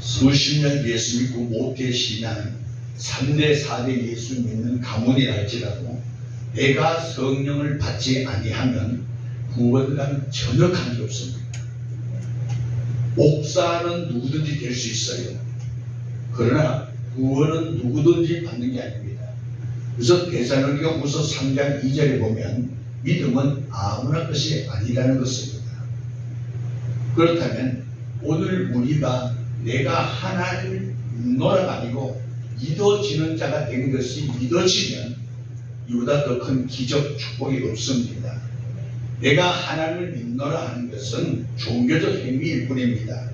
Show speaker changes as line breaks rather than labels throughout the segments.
수십 년 예수 믿고 모태 신앙 3대 4대 예수 믿는 가문이라 할지라도 내가 성령을 받지 아니하면 구원과는 전혀 관계없습니다. 목사는 누구든지 될 수 있어요. 그러나 구원은 누구든지 받는 게 아닙니다. 그래서 데살로니가 후서 3장 2절에 보면 믿음은 아무나 것이 아니라는 것입니다. 그렇다면 오늘 우리가 내가 하나님을 믿노라가 아니고 믿어지는 자가 되는 것이 믿어지면 이보다 더 큰 기적 축복이 없습니다. 내가 하나님을 믿노라 하는 것은 종교적 행위일 뿐입니다.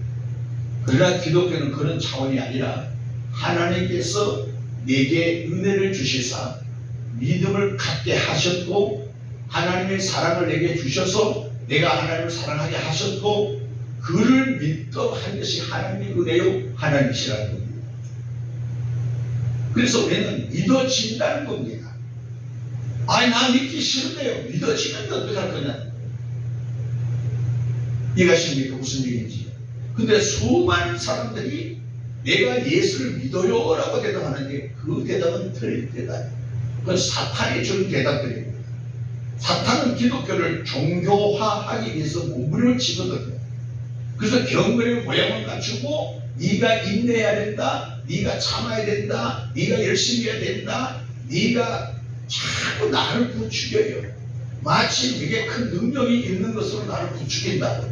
그러나 기독교는 그런 차원이 아니라 하나님께서 내게 은혜를 주시사 믿음을 갖게 하셨고 하나님의 사랑을 내게 주셔서 내가 하나님을 사랑하게 하셨고 그를 믿도록 한 것이 하나님의 은혜요 하나님이시라는 겁니다. 그래서 우리는 믿어진다는 겁니다. 아니 나 믿기 싫은데요. 믿어지는데 어떻게 할 거냐. 이해가십니까? 무슨 얘기인지. 근데 수많은 사람들이 내가 예수를 믿어요 라고 대답하는데 그 대답은 틀린 대답이에요. 그건 사탄이 주는 대답들입니다. 사탄은 기독교를 종교화하기 위해서 몸부림을 치거든요. 그래서 경건의 모양을 갖추고 네가 인내해야 된다, 네가 참아야 된다, 네가 열심히 해야 된다, 네가 자꾸 나를 부추겨요. 마치 되게 큰 능력이 있는 것으로 나를 부추긴다고.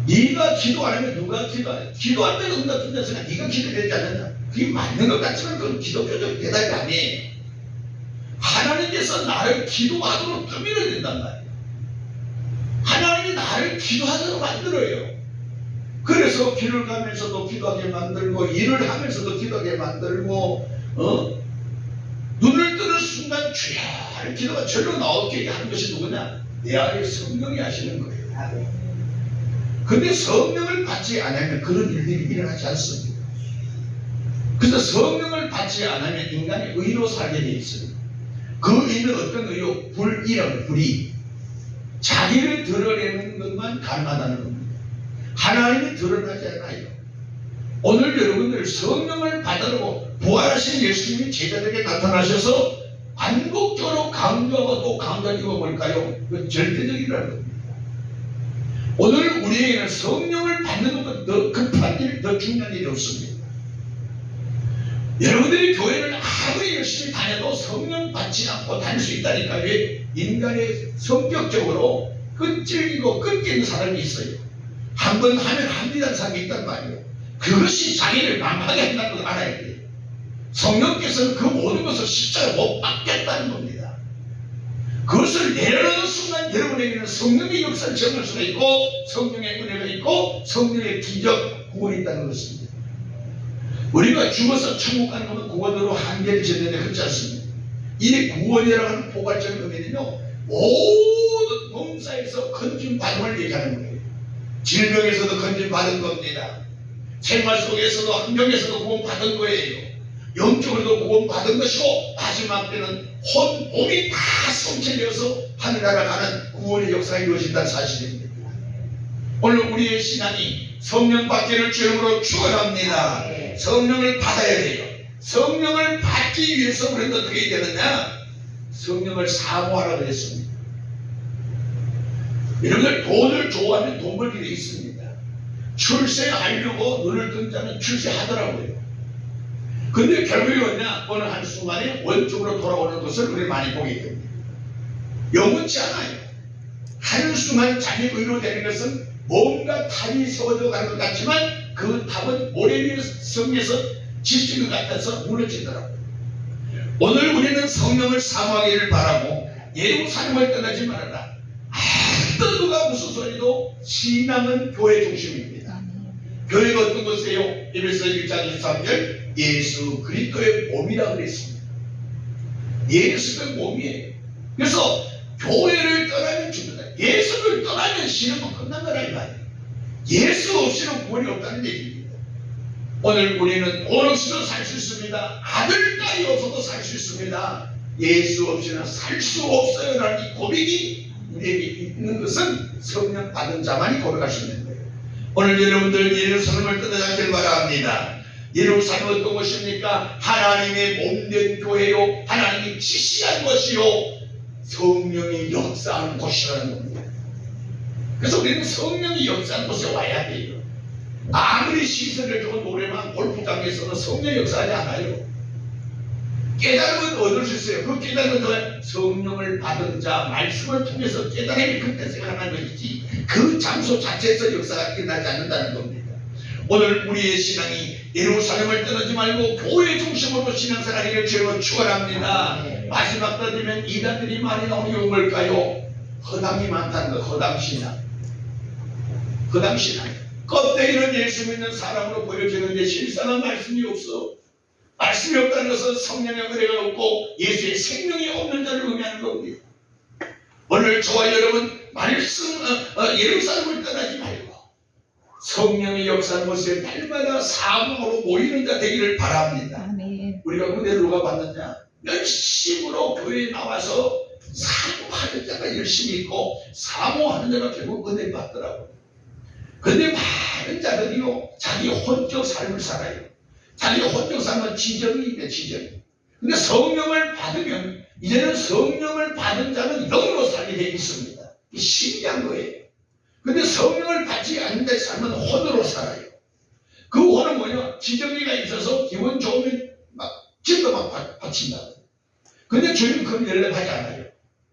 네가 기도 안 하면 누가 기도하냐? 기도할 때가 응답된다는 생각, 네가 기도되지 않느냐? 그게 맞는 것 같지만 그건 기독교적 대답이 아니에요. 하나님께서 나를 기도하도록 떠밀어야 된단 말이에요. 하나님이 나를 기도하도록 만들어요. 그래서 길을 가면서도 기도하게 만들고 일을 하면서도 기도하게 만들고 눈을 뜨는 순간 주야를 기도가 절로 나오게 하는 것이 누구냐? 내 안에 성령이 하시는 거예요. 근데 성령을 받지 않으면 그런 일들이 일어나지 않습니다. 그래서 성령을 받지 않으면 인간이 의로 살게 돼 있습니다. 그 의는 어떤 의요? 불의라고. 불의. 자기를 드러내는 것만 가능하다는 겁니다. 하나님이 드러나지 않아요. 오늘 여러분들 성령을 받으려고 부활하신 예수님이 제자들에게 나타나셔서 반복적으로 강조하고 또 강조하는 이유가 뭘까요? 그 절대적이라는 겁니다. 오늘 우리에게는 성령을 받는 것보다 더 급한 일, 더 중요한 일이 없습니다. 여러분들이 교회를 아무리 열심히 다녀도 성령 받지 않고 다닐 수 있다니까. 왜? 인간의 성격적으로 끈질기고 끈기는 사람이 있어요. 한번 하면 합니다는 사람이 있단 말이에요. 그것이 자기를 망하게 한다는 걸 알아야 돼요. 성령께서는 그 모든 것을 십자가에 못 박겠다는 겁니다. 그것을 내려놓는 순간 여러분에게는 성령의 역사를 경험할 수가 있고 성령의 은혜가 있고 성령의 기적, 구원이 있다는 것입니다. 우리가 죽어서 천국 가는 것은 구원으로 한계를 짓는데 그렇지 않습니다. 이 구원이라고 하는 포괄적인 의미는요, 모든 몸사에서 건진받음을 얘기하는 거예요. 질병에서도 건진받은 겁니다. 생활 속에서도 환경에서도 구원받은 거예요. 영적으로도 구원받은 것이고 마지막 때는 혼, 몸이 다 성체되어서 하늘나라 가는 구원의 역사가 이루어진다는 사실입니다. 오늘 우리의 신앙이 성령 받기를 주름으로 축원합니다. 성령을 받아야 돼요. 성령을 받기 위해서 우리는 어떻게 해야 되느냐? 성령을 사모하라고 했습니다. 여러분들 돈을 좋아하면 돈 벌 길이 있습니다. 출세하려고 눈을 뜬 자는 출세하더라고요. 근데 결국이 뭐냐? 어느 한순간에 원쪽으로 돌아오는 것을 우리 많이 보게 됩니다. 영원치 않아요. 한순간 자기 의로 되는 것은 뭔가 탑이 세워져 가는 것 같지만 그 탑은 모래 위에 성에서 지친 것 같아서 무너지더라고요. 오늘 우리는 성령을 사모하기를 바라고 예루살렘을 떠나지 말아라. 어떤 누가 무슨 소리도 신앙은 교회 중심입니다. 교회가 어떤 것이에요? 에베소 1장 23절 예수 그리스도의 몸이라고 그랬습니다. 예수의 몸이에요. 그래서 교회를 떠나면 죽는다. 예수를 떠나면 신앙은 끝난 거라 이 말이에요. 예수 없이는 구원이 없다는 얘기입니다. 오늘 우리는 돈 없이도 살 수 있습니다. 아들, 딸이 없어도 살 수 있습니다. 예수 없이는 살 수 없어요 라는 이 고백이 우리에게 있는 것은 성령 받은 자만이 고백할 수 있는 거예요. 오늘 여러분들 예루살렘을 떠나자길 바랍니다. 예루살렘 어떤 곳입니까? 하나님의 몸된 교회요, 하나님이 지시한 것이요, 성령이 역사하는 곳이라는 겁니다. 그래서 우리는 성령이 역사하는 곳에 와야 돼요. 아무리 시설을 좋은 노래방 골프장에서는 성령 역사하지 않아요. 깨달음은 얻을 수 있어요. 그 깨달음은 성령을 받은 자, 말씀을 통해서 깨달음이 그때 생각하는 것이지 그 장소 자체에서 역사가 일어나지 않는다는 겁니다. 오늘 우리의 신앙이 예루살렘을 떠나지 말고 교회 중심으로 신앙생활을 주님을 축원합니다. 마지막 때 되면 이단들이 많이 나오는 이유는 뭘까요? 허당이 많다는 거, 허당신앙. 허당신앙. 껍데기는 예수 믿는 사람으로 보여지는데 실상은 말씀이 없어. 말씀이 없다는 것은 성령의 은혜가 없고 예수의 생명이 없는 자를 의미하는 겁니다. 오늘 저와 여러분 예루살렘을 떠나지 말고 성령의 역사하는 곳에 날마다 사모로 모이는 자 되기를 바랍니다. 아멘. 우리가 은혜를 누가 받느냐? 열심으로 교회에 나와서 사모하는 자가 열심히 있고 사모하는 자가 결국 은혜를 받더라고요. 근데 많은 자들이요 자기 혼적 삶을 살아요. 자기 혼적 삶은 지정이에요. 지정. 근데 성령을 받으면 이제는 성령을 받은 자는 영으로 살게 되어 있습니다. 이게 신기한 거예요. 근데 성령을 받지 않는 자의 삶은 혼으로 살아요. 그 혼은 뭐냐? 지정이가 있어서 기분 좋으면 막 진도 막 바친다. 근데 주님은 그걸 연락하지 않아요.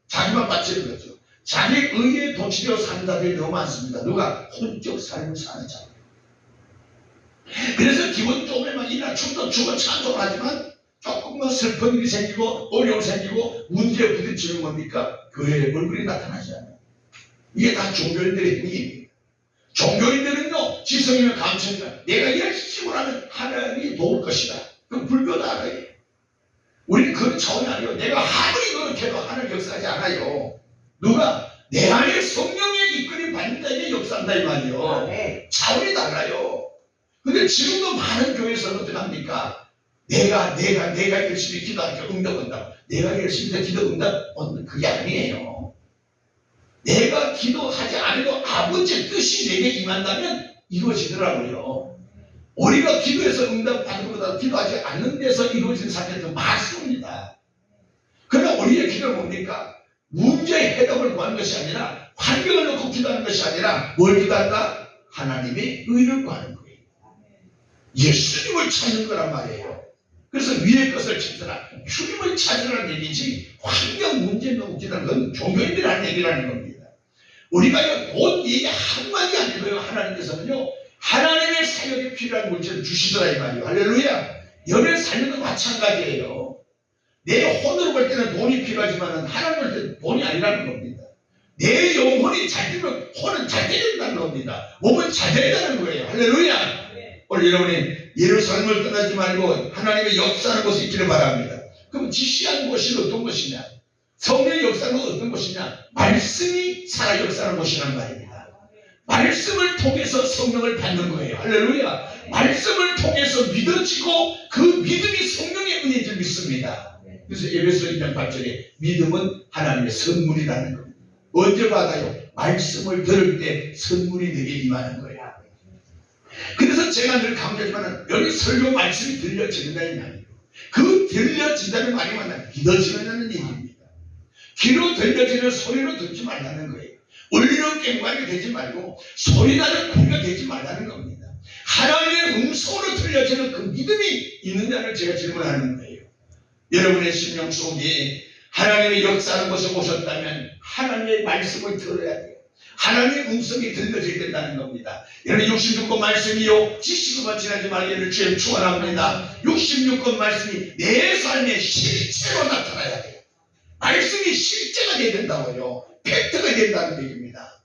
자기만 바치는 거죠. 자기 의에 도취되어 사는 자들이 너무 많습니다. 누가? 혼적 삶을 사는 자. 그래서 기분 좋으면 막 이나 춤도 추고 찬송을 하지만 조금만 슬픈 일이 생기고 어려움이 생기고 문제에 부딪히는 겁니까? 교회에 얼굴이 나타나지 않아요. 이게 다 종교인들의 행위입니다. 종교인들은요 지성이면 감천이면 내가 열심히 하면 하나님이 도울 것이다. 그건 불교도 알아요. 우리는 그런 차원이 아니에요. 내가 아무리 노력해도 하나님 역사하지 않아요. 누가? 내 안에 성령의 이끌림 받는 자에게 역사한다 이 말이에요. 차원이 달라요. 근데 지금도 많은 교회에서는 어떻게 합니까? 내가 열심히 기도하니까 응답 온다. 내가 열심히 기도 응답 얻는 그게 아니에요. 내가 기도하지 않아도 아버지의 뜻이 내게 임한다면 이루어지더라고요. 우리가 기도해서 응답 받는 것보다 기도하지 않는 데서 이루어지는 사건이 더 많습니다. 그러나 우리의 기도는 뭡니까? 문제의 해답을 구하는 것이 아니라 환경을 놓고 기도하는 것이 아니라 뭘 기도한다? 하나님의 의를 구하는 거예요. 예수님을 찾는 거란 말이에요. 그래서 위의 것을 찾으라. 주님을 찾으라는 얘기지 환경 문제 놓고 기도하는 건 종교인들이 하는 얘기라는 겁니다. 우리가 돈 얘기 한마디 안 해도요 하나님께서는요 하나님의 사역에 필요한 물질을 주시더라 이 말이에요. 할렐루야. 열의 살면도 마찬가지예요. 내 혼으로 볼 때는 돈이 필요하지만 하나님 볼 때는 돈이 아니라는 겁니다. 내 영혼이 잘 되면 혼은 잘 되는다는 겁니다. 몸은 잘 되는 거예요. 할렐루야. 오늘 여러분이 예루살렘을 떠나지 말고 하나님의 역사하는 곳에 있기를 바랍니다. 그럼 지시한 곳이 어떤 곳이냐? 성령의 역사는 어떤 곳이냐? 말씀이 살아 역사하는 곳이란 말입니다. 말씀을 통해서 성령을 받는 거예요. 할렐루야. 말씀을 통해서 믿어지고 그 믿음이 성령의 은혜인 줄 믿습니다. 그래서 에베소 1장 8절에 믿음은 하나님의 선물이라는 겁니다. 언제 받아요? 말씀을 들을 때 선물이 내게 임하는 거예요. 그래서 제가 늘 강조하지만 여기 설교 말씀이 들려진다는 말이에요. 그 들려진다는 말이 맞나? 믿어지는 얘기입니다. 귀로 들려지는 소리로 듣지 말라는 거예요. 울리는 꽹과리가 되지 말고 소리나는 소리가 되지 말라는 겁니다. 하나님의 음성으로 들려지는 그 믿음이 있느냐를 제가 질문하는 거예요. 여러분의 심령 속에 하나님의 역사하는 곳에 오셨다면 하나님의 말씀을 들어야 돼요. 하나님의 음성이 들려져야 된다는 겁니다. 여러분 66권 말씀이요 지식으로만 지나지 말기를 주님 축원합니다. 66권 말씀이 내 삶에 실제로 나타나야 돼요. 말씀이 실제가 돼야 된다고요. 팩트가 된다는 얘기입니다.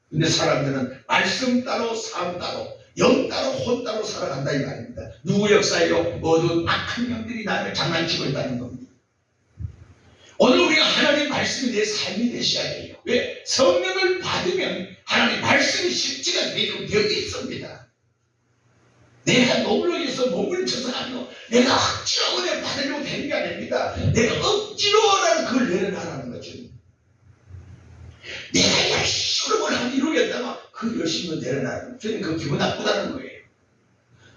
근데 사람들은 말씀 따로 삶 따로 영 따로 혼 따로 살아간다 이 말입니다. 누구 역사예요? 모든 악한 영들이 나를 장난치고 있다는 겁니다. 오늘 우리가 하나님 말씀이 내 삶이 되셔야 돼요. 왜? 성령을 받으면 하나님 말씀이 실제가 되어 있습니다. 내가 노력해서 몸을 쳐서 아니고 내가 억지로 은혜 받으려고 되는 게 아닙니다. 내가 억지로라는 그걸 내려놔라는 거죠. 내가 열심히 뭘 하면 이루겠다가 그 열심을 내려놔요. 저는 그 기분 나쁘다는 거예요.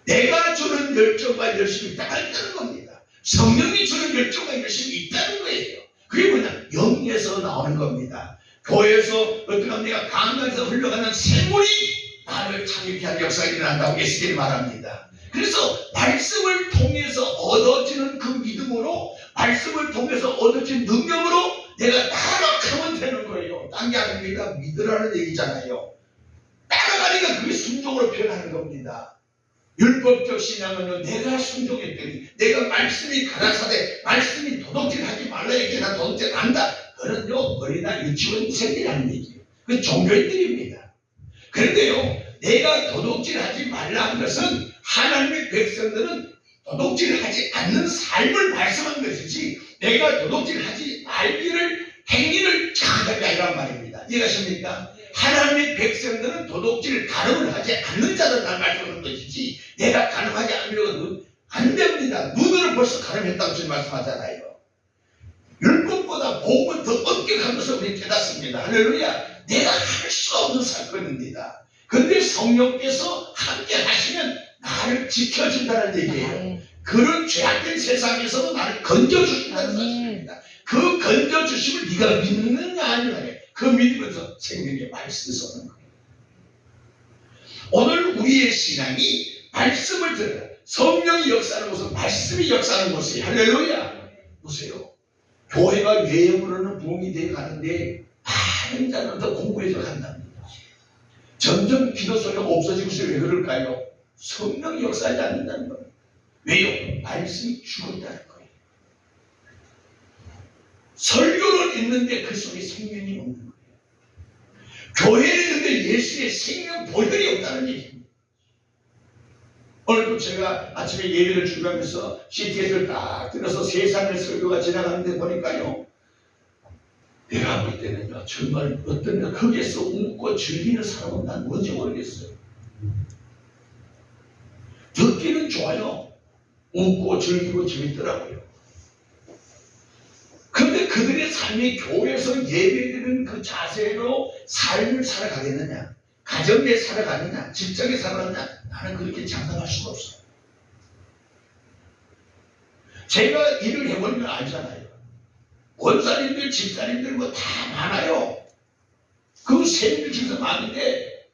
내가 주는 열정과 열심이 있다는 겁니다. 성령이 주는 열정과 열심이 있다는 거예요. 그게 뭐냐? 영에서 나오는 겁니다. 교회에서 어떻게 하면 내가 강단에서 흘러가는 샘물이 나를 참여케 하는 역사가 일어난다고 예수님이 말합니다. 그래서 말씀을 통해서 얻어지는 그 믿음으로, 말씀을 통해서 얻어진 능력으로 내가 따라가면 되는 거예요. 딴 게 아닙니다. 믿으라는 얘기잖아요. 따라가니까 그게 순종으로 표현하는 겁니다. 율법적 신앙은요, 내가 순종했더니, 내가 말씀이 가라사대, 말씀이 도둑질하지 말라 했더니 나 도둑질 한다. 그런요, 어린아 유치원생이라는 얘기예요. 그 종교인들입니다. 그런데요, 내가 도둑질하지 말라 한 것은 하나님의 백성들은 도둑질하지 않는 삶을 말씀한 것이지, 내가 도둑질하지 말기를 행위를 강조한 게 아니란 말입니다. 이해가십니까? 하나님의 백성들은 도둑질 가늠을 하지 않는 자들만 말씀하는 것이지, 내가 가늠하지 않으려고 안 됩니다. 눈으로 벌써 가늠했다고 주님 말씀하잖아요. 율법보다 복음을 더 엄격한 것을 우리 깨닫습니다. 할렐루야. 내가 할 수 없는 사건입니다. 근데 성령께서 함께 하시면 나를 지켜준다는 얘기예요. 그런 죄악된 세상에서도 나를 건져주신다는 사실입니다. 그 건져주심을 네가 믿느냐 아니냐, 그 믿으면서 생명의 말씀을 쏘는 거예요. 오늘 우리의 신앙이 말씀을 들어요. 성령이 역사하는 곳은 말씀이 역사하는 곳이에요. 할렐루야. 보세요. 교회가 외형으로는 부흥이 되어 가는데 많은 자는 더 공부해서 간답니다. 점점 기도 소리가 없어지고 있어요. 왜 그럴까요? 성령이 역사하지 않는다는 거예요. 왜요? 말씀이 죽었다는 거예요. 설교를 읽는데 그 속에 생명이 없는 거예요. 교회를 읽는데 예수의 생명 보혈이 없다는 얘기입니다. 오늘도 제가 아침에 예배를 준비하면서 CTS를 딱 들어서 세상의 설교가 지나가는데 보니까요, 내가 볼 때는요, 정말 어떤 거기에서 웃고 즐기는 사람은 난 뭔지 모르겠어요. 듣기는 좋아요. 웃고 즐기고 재밌더라고요. 그런데 그들의 삶이 교회에서 예배드리는 그 자세로 삶을 살아가겠느냐, 가정에 살아가느냐, 직장에 살아가느냐, 나는 그렇게 장담할 수가 없어요. 제가 일을 해보면 알잖아요. 원사님들, 집사님들 뭐 다 많아요. 그 세밀 중에서 많은데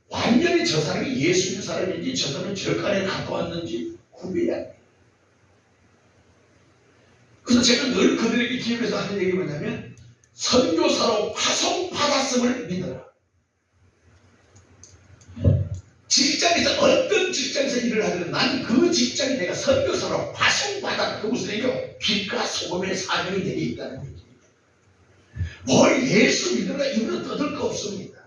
완전히 저 사람이 예수 믿는 사람인지 저 사람이 절간에 갔다 왔는지 구별이 안 돼요. 그래서 제가 늘 그들에게 기억해서 하는 얘기가 뭐냐면, 선교사로 파송받았음을 믿어라. 직장에서 어떤 직장에서 일을 하든 난 그 직장에 내가 선교사로 파송받았다. 그 무슨 얘기요? 빛과 소금의 사명이 내게 있다는 얘기입니다. 뭘 예수 믿으라 입으로 떠들 거 없습니다.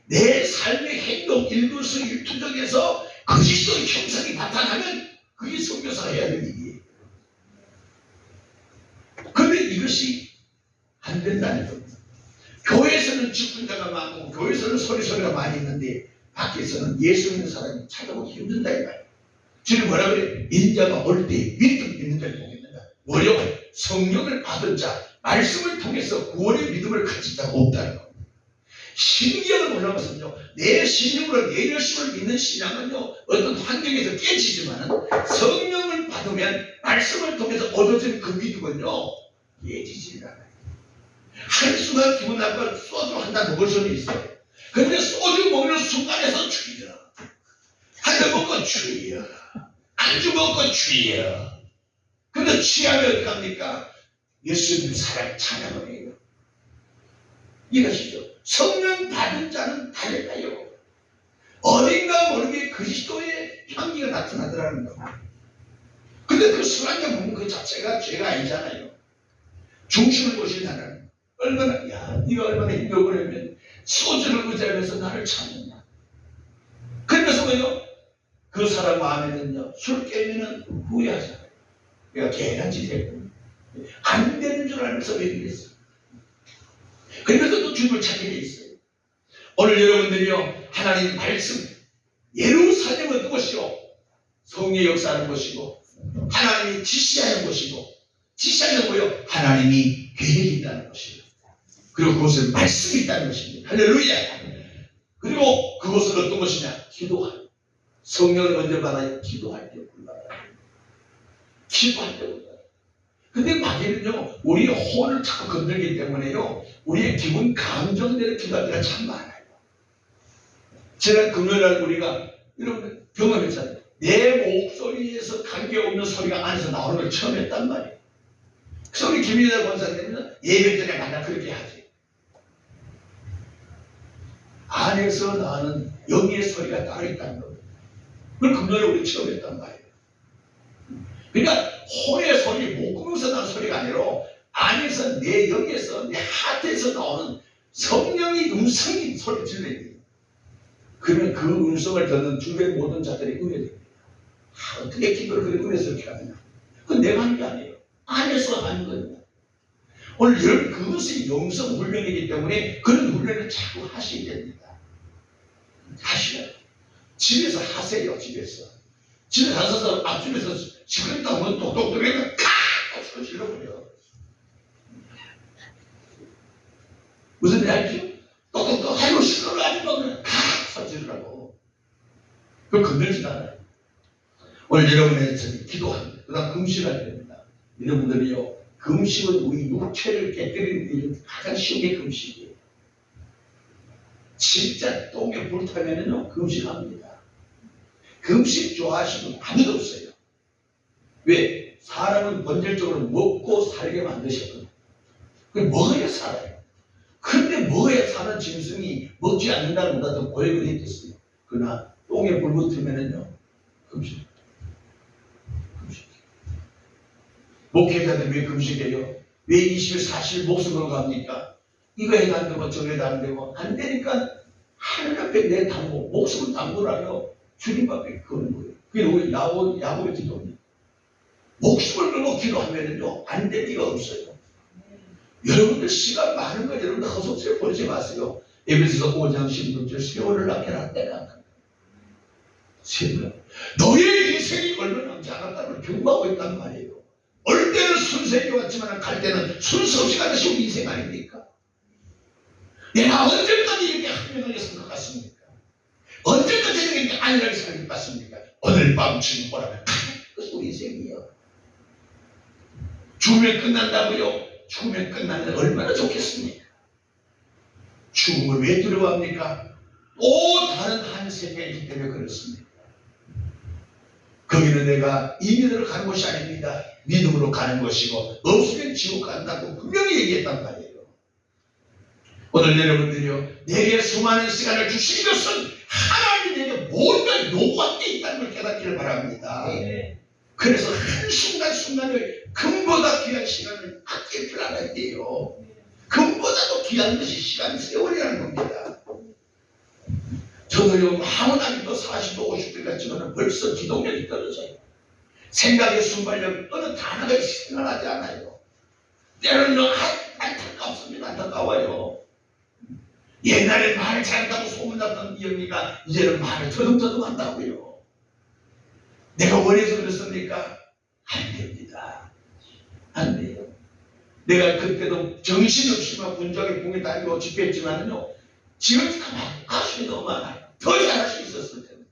내 삶의 행동 일거수일투족에서 그리스도의 형상이 나타나면 그게 선교사가 해야 될 일이에요. 그런데 이것이 안 된다는 겁니다. 교회에서는 직분자가 많고 교회에서는 소리소리가 많이 있는데 밖에서는 예수 믿는 사람이 찾아보기 힘든다 이 말이에요. 지금 뭐라 그래? 인자가 올 때 믿음 있는 자를 보겠는가? 뭐요? 성령을 받은 자, 말씀을 통해서 구원의 믿음을 가진 자가 없다는 겁니다. 신경을 올라가서요, 내 신령으로 내 열심을 믿는 신앙은요, 어떤 환경에서 깨지지만 성령을 받으면 말씀을 통해서 얻어진 그 믿음은요, 깨지지 않아요. 한순간 기분 나빠 소주 한 잔 먹을 수는 있어요. 그런데 소주 먹는 순간에서 주여, 한 잔 먹고 주여, 안주 먹고 주여. 근데 취하면 어떡합니까? 예수님 사랑 찬양을 해요. 이것이죠. 성령 받은 자는 달라요. 어딘가 모르게 그리스도의 향기가 나타나더라는 겁니다. 근데 그 술 한 잔 먹는 그 자체가 죄가 아니잖아요. 중심을 보신다는, 얼마나, 야, 네가 얼마나 힘들어보려면 소주를 의지하면서 나를 찾느냐. 그러면서 뭐요? 그 사람 마음에는요, 술 깨면은 후회하잖아요. 내가 괜한 짓 했고, 안 되는 줄 알면서 왜 그랬어? 그러면서 또 주님을 찾게 돼 있어요. 오늘 여러분들이요, 하나님 말씀, 예루살렘은 그것이요, 성의 역사하는 것이고, 하나님이 지시하는 것이고, 지시하는 거요, 하나님이 계획이 있다는 것이고, 그리고 그것은 말씀이 있다는 것입니다. 할렐루야. 그리고 그것은 어떤 것이냐? 기도할. 성령을 언제 받아요? 기도할 때 올라가요. 기도할 때 올라가요. 근데 마귀는요, 우리의 혼을 자꾸 건들기 때문에요, 우리의 기분 감정대로 기도할 때가 참 많아요. 지난 금요일날 우리가 여러분 경험했잖아요. 내 목소리에서 관계없는 소리가 안에서 나오는 걸 처음 했단 말이에요. 그래서 우리 김민아 권사님은 예배 전에 만나 그렇게 하지. 안에서 나는 영의 소리가 따로 있다는 거예요. 그걸 금요일에 우리 처음 했단 말이에요. 그러니까 혼의 소리, 목구멍에서 나는 소리가 아니라 안에서 내 영에서 내 하트에서 나오는 성령의 음성이 소리 질러야 돼요. 그러면 그 음성을 듣는 주변 모든 자들이 은혜됩니다. 어떻게 기도를 그렇게 은혜스럽게 하느냐? 그건 내가 하는 게 아니에요. 안에서 하는 거예요. 오늘 여러분 그것이 영성 훈련이기 때문에 그런 훈련을 자꾸 하셔야 됩니다. 하시라요. 집에서 하세요. 집에 가서 앞집에서 시끄럽다 하면 똑똑똑 해서 칵! 소리 질러버려. 무슨 일 알죠? 똑똑똑 아이고 시끄러워 아줌마 그냥 칵! 소리 지르라고. 그걸 건들지 않아요. 오늘 여러분의 기도합니다. 그 다음 금식할 때입니다. 여러분들이요, 금식은 우리 육체를 깨뜨리는 게 가장 쉬운 게 금식이에요. 진짜 똥에 불타면은요, 금식합니다. 금식 좋아하시는 분 아무도 없어요. 왜? 사람은 본질적으로 먹고 살게 만드셨거든요. 그게 먹어야 살아요. 근데 먹어야 사는 짐승이 먹지 않는다는 것보다 더 고역을 했겠어요. 그러나 똥에 불 붙으면은요, 금식. 목회자들 왜 금식해요? 왜 20일, 40일 목숨을 갑니까? 이거 해도 안 되고 저거 해도 안 되고 안 되니까 하늘 앞에 내 담고 목숨을 담그라요. 주님 앞에 그런 거예요. 그게 우리 야곱의 기도입니다. 목숨을 걸고 기도하면은요, 안 될 리가 없어요. 여러분들 시간 많은 거 여러분들 허송세에 버리지 마세요. 에베소서 5장 16절 세월을 아껴라 때라. 세월. 너의 인생이 얼마 남지 않았다는 걸 경고하고 있단 말이에요. 올 때는 순수하게 왔지만 갈 때는 순수 없이 가는 것이 우리 인생 아닙니까? 내가 언제까지 이렇게 한명하게 생각했습니까? 언제까지 이렇게 안일하게 살것 같습니까? 오늘 밤 주님 오라면 그것이 우리 인생이에요. 죽으면 끝난다고요? 죽으면 끝나면 얼마나 좋겠습니까? 죽음을 왜 두려워합니까? 또 다른 한 세계이기 때문에 그렇습니다. 거기는 내가 이민으로 가는 것이 아닙니다. 믿음으로 가는 것이고 없으면 지옥 간다고 분명히 얘기했단 말이에요. 오늘 여러분들이요, 내게 수많은 시간을 주신 것은 하나님이 내게 뭔가 요구한 게 있다는 걸 깨닫기를 바랍니다. 그래서 한순간순간을 금보다 귀한 시간을 아낄 줄 알아야 돼요. 금보다도 귀한 것이 시간 세월이라는 겁니다. 저도요, 아무나도 40도 50도 같지만 벌써 기동력이 떨어져요. 생각의 순발력 어느 단어가 생각나지 않아요. 때로는 안타깝습니다. 안타까워요. 옛날에 말을 잘한다고 소문났던 이 언니가 이제는 말을 터듬터듬 한다고요. 내가 원해서 그랬습니까? 안 됩니다. 안 돼요. 내가 그때도 정신없이 막 분주하게 공에 다니고 집회했지만요, 지금 아쉬움이 너무 많아요. 더 잘할 수 있었을 텐데.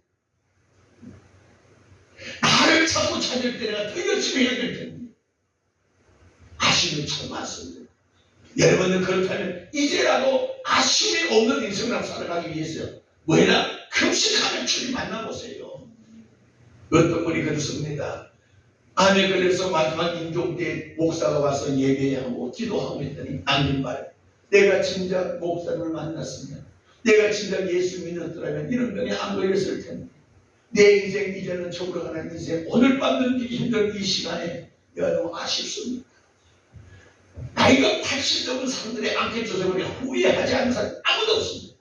나를 찾고 찾을 때 내가 더 열심히 해야 될 텐데. 아쉬움이 참 많습니다. 여러분들 그렇다면 이제라도 아쉬움이 없는 인생을 살아가기 위해서 뭐해라? 금식하는 주님 만나보세요. 어떤 분이 그렇습니다. 암에 걸려서 마지막 임종 때 목사가 와서 예배하고 기도하고 있더니 안긴 말, 내가 진작 목사님을 만났으면, 내가 진작 예수 믿었더라면 이런 병에 안 걸렸을 텐데, 내 인생 이제는 죽어가는 인생, 오늘 밤 넘기기 힘든 이 시간에 내가 너무 아쉽습니다. 나이가 80 넘은 사람들의 안개 조성을 후회하지 않는 사람 아무도 없습니다.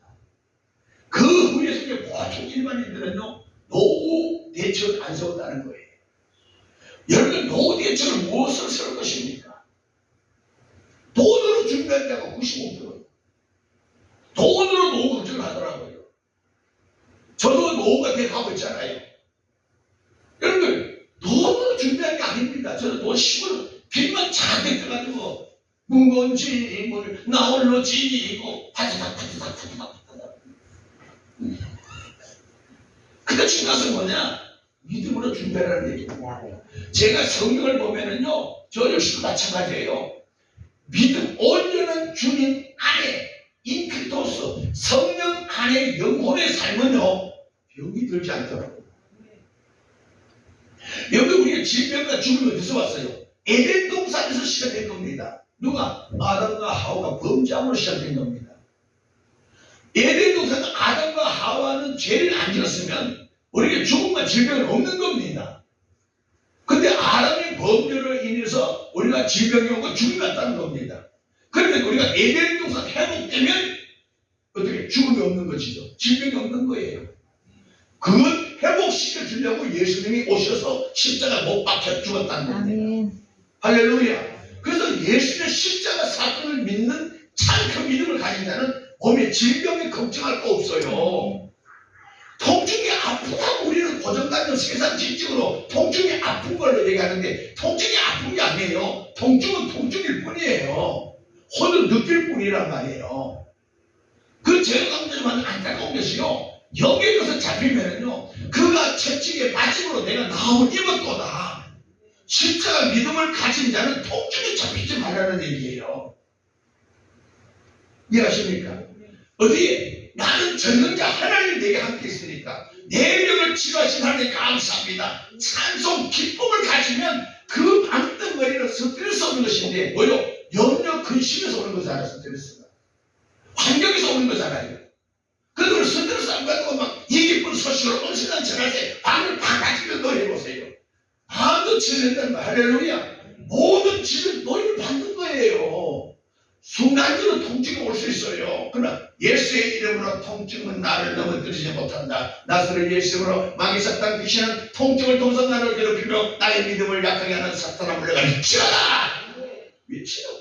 그 후회 속에 보통 일반인들은요, 노후 대책을 안 세웠다는 거예요. 여러분, 노후 대책을 무엇을 세울 것입니까? 돈으로 준비한 자가 95%. 돈으로 노후 걱정을 하더라고요. 저도 노후가 돼가고 있잖아요. 여러분들, 돈으로 준비한 게 아닙니다. 저는 돈 10원 빚만 잔뜩 떠가지고 무거운 짐을 나홀로 지니고 파지닥 그 중요한 것은 뭐냐? 믿음으로 준비하라는 얘기입니다. 제가 성경을 보면은요, 저 역시도 마찬가지예요. 믿음, 온전한 주님 안에, 인크리토스, 성령 안에 영혼의 삶은요, 병이 들지 않더라고요. 여기 우리가 질병과 죽음이 어디서 왔어요? 에덴 동산에서 시작된 겁니다. 누가? 아담과 하와가 범죄함으로 시작된 겁니다. 에덴 동산 아담과 하와는 죄를 안 지었으면 우리에게 죽음과 질병은 없는 겁니다. 근데 아담의 범죄로 인해서 우리가 질병이 오고 죽음이 왔다는 겁니다. 그러면 우리가 에덴 동산 회복되면 어떻게 죽음이 없는 것이죠. 질병이 없는 거예요. 그걸 회복시켜 주려고 예수님이 오셔서 십자가 못 박혀 죽었다는 겁니다. 할렐루야. 그래서 예수의 십자가 사건을 믿는 참 그 믿음을 가진 자는 몸에 질병에 걱정할 거 없어요. 통증이 아프다고 우리는 고정관념 세상 지식으로 통증이 아픈 걸로 얘기하는데 통증이 아픈 게 아니에요. 통증은 통증일 뿐이에요. 혼을 느낄 뿐이란 말이에요. 그 제가 강조하는 안타까운 것이요. 여기에 가서 잡히면은요, 그가 채찍에 맞음으로 내가 나음을 입었도다. 십자가 믿음을 가진 자는 통증에 잡히지 말라는 얘기예요. 이해하십니까? 어디에? 나는 전능자 하나님 내게 함께 있으니까 내 병을 치료하신 하나님 감사합니다. 찬송 기쁨을 가지면 그 방덩어리는 스트레스 오는 것인데 뭐요? 염려 근심에서 오는 거잖아요. 스트레스가 환경에서 오는 거잖아요. 그걸 스트레스 안 받고 막 이 기쁜 소식으로 온 세상 전할 때 방을 다 가지고 노래해보세요. 마음도 치료된다는 말. 할렐루야. 모든 치료 노래를 받는 거예요. 순간적으로 통증이 올 수 있어요. 그러나 예수의 이름으로 통증은 나를 넘어뜨리지 못한다. 나서를 예수로 마귀 사탄 귀신은 통증을 통해서 나를 괴롭히며 나의 믿음을 약하게 하는 사탄아 물러가리 치러라. 외치라고.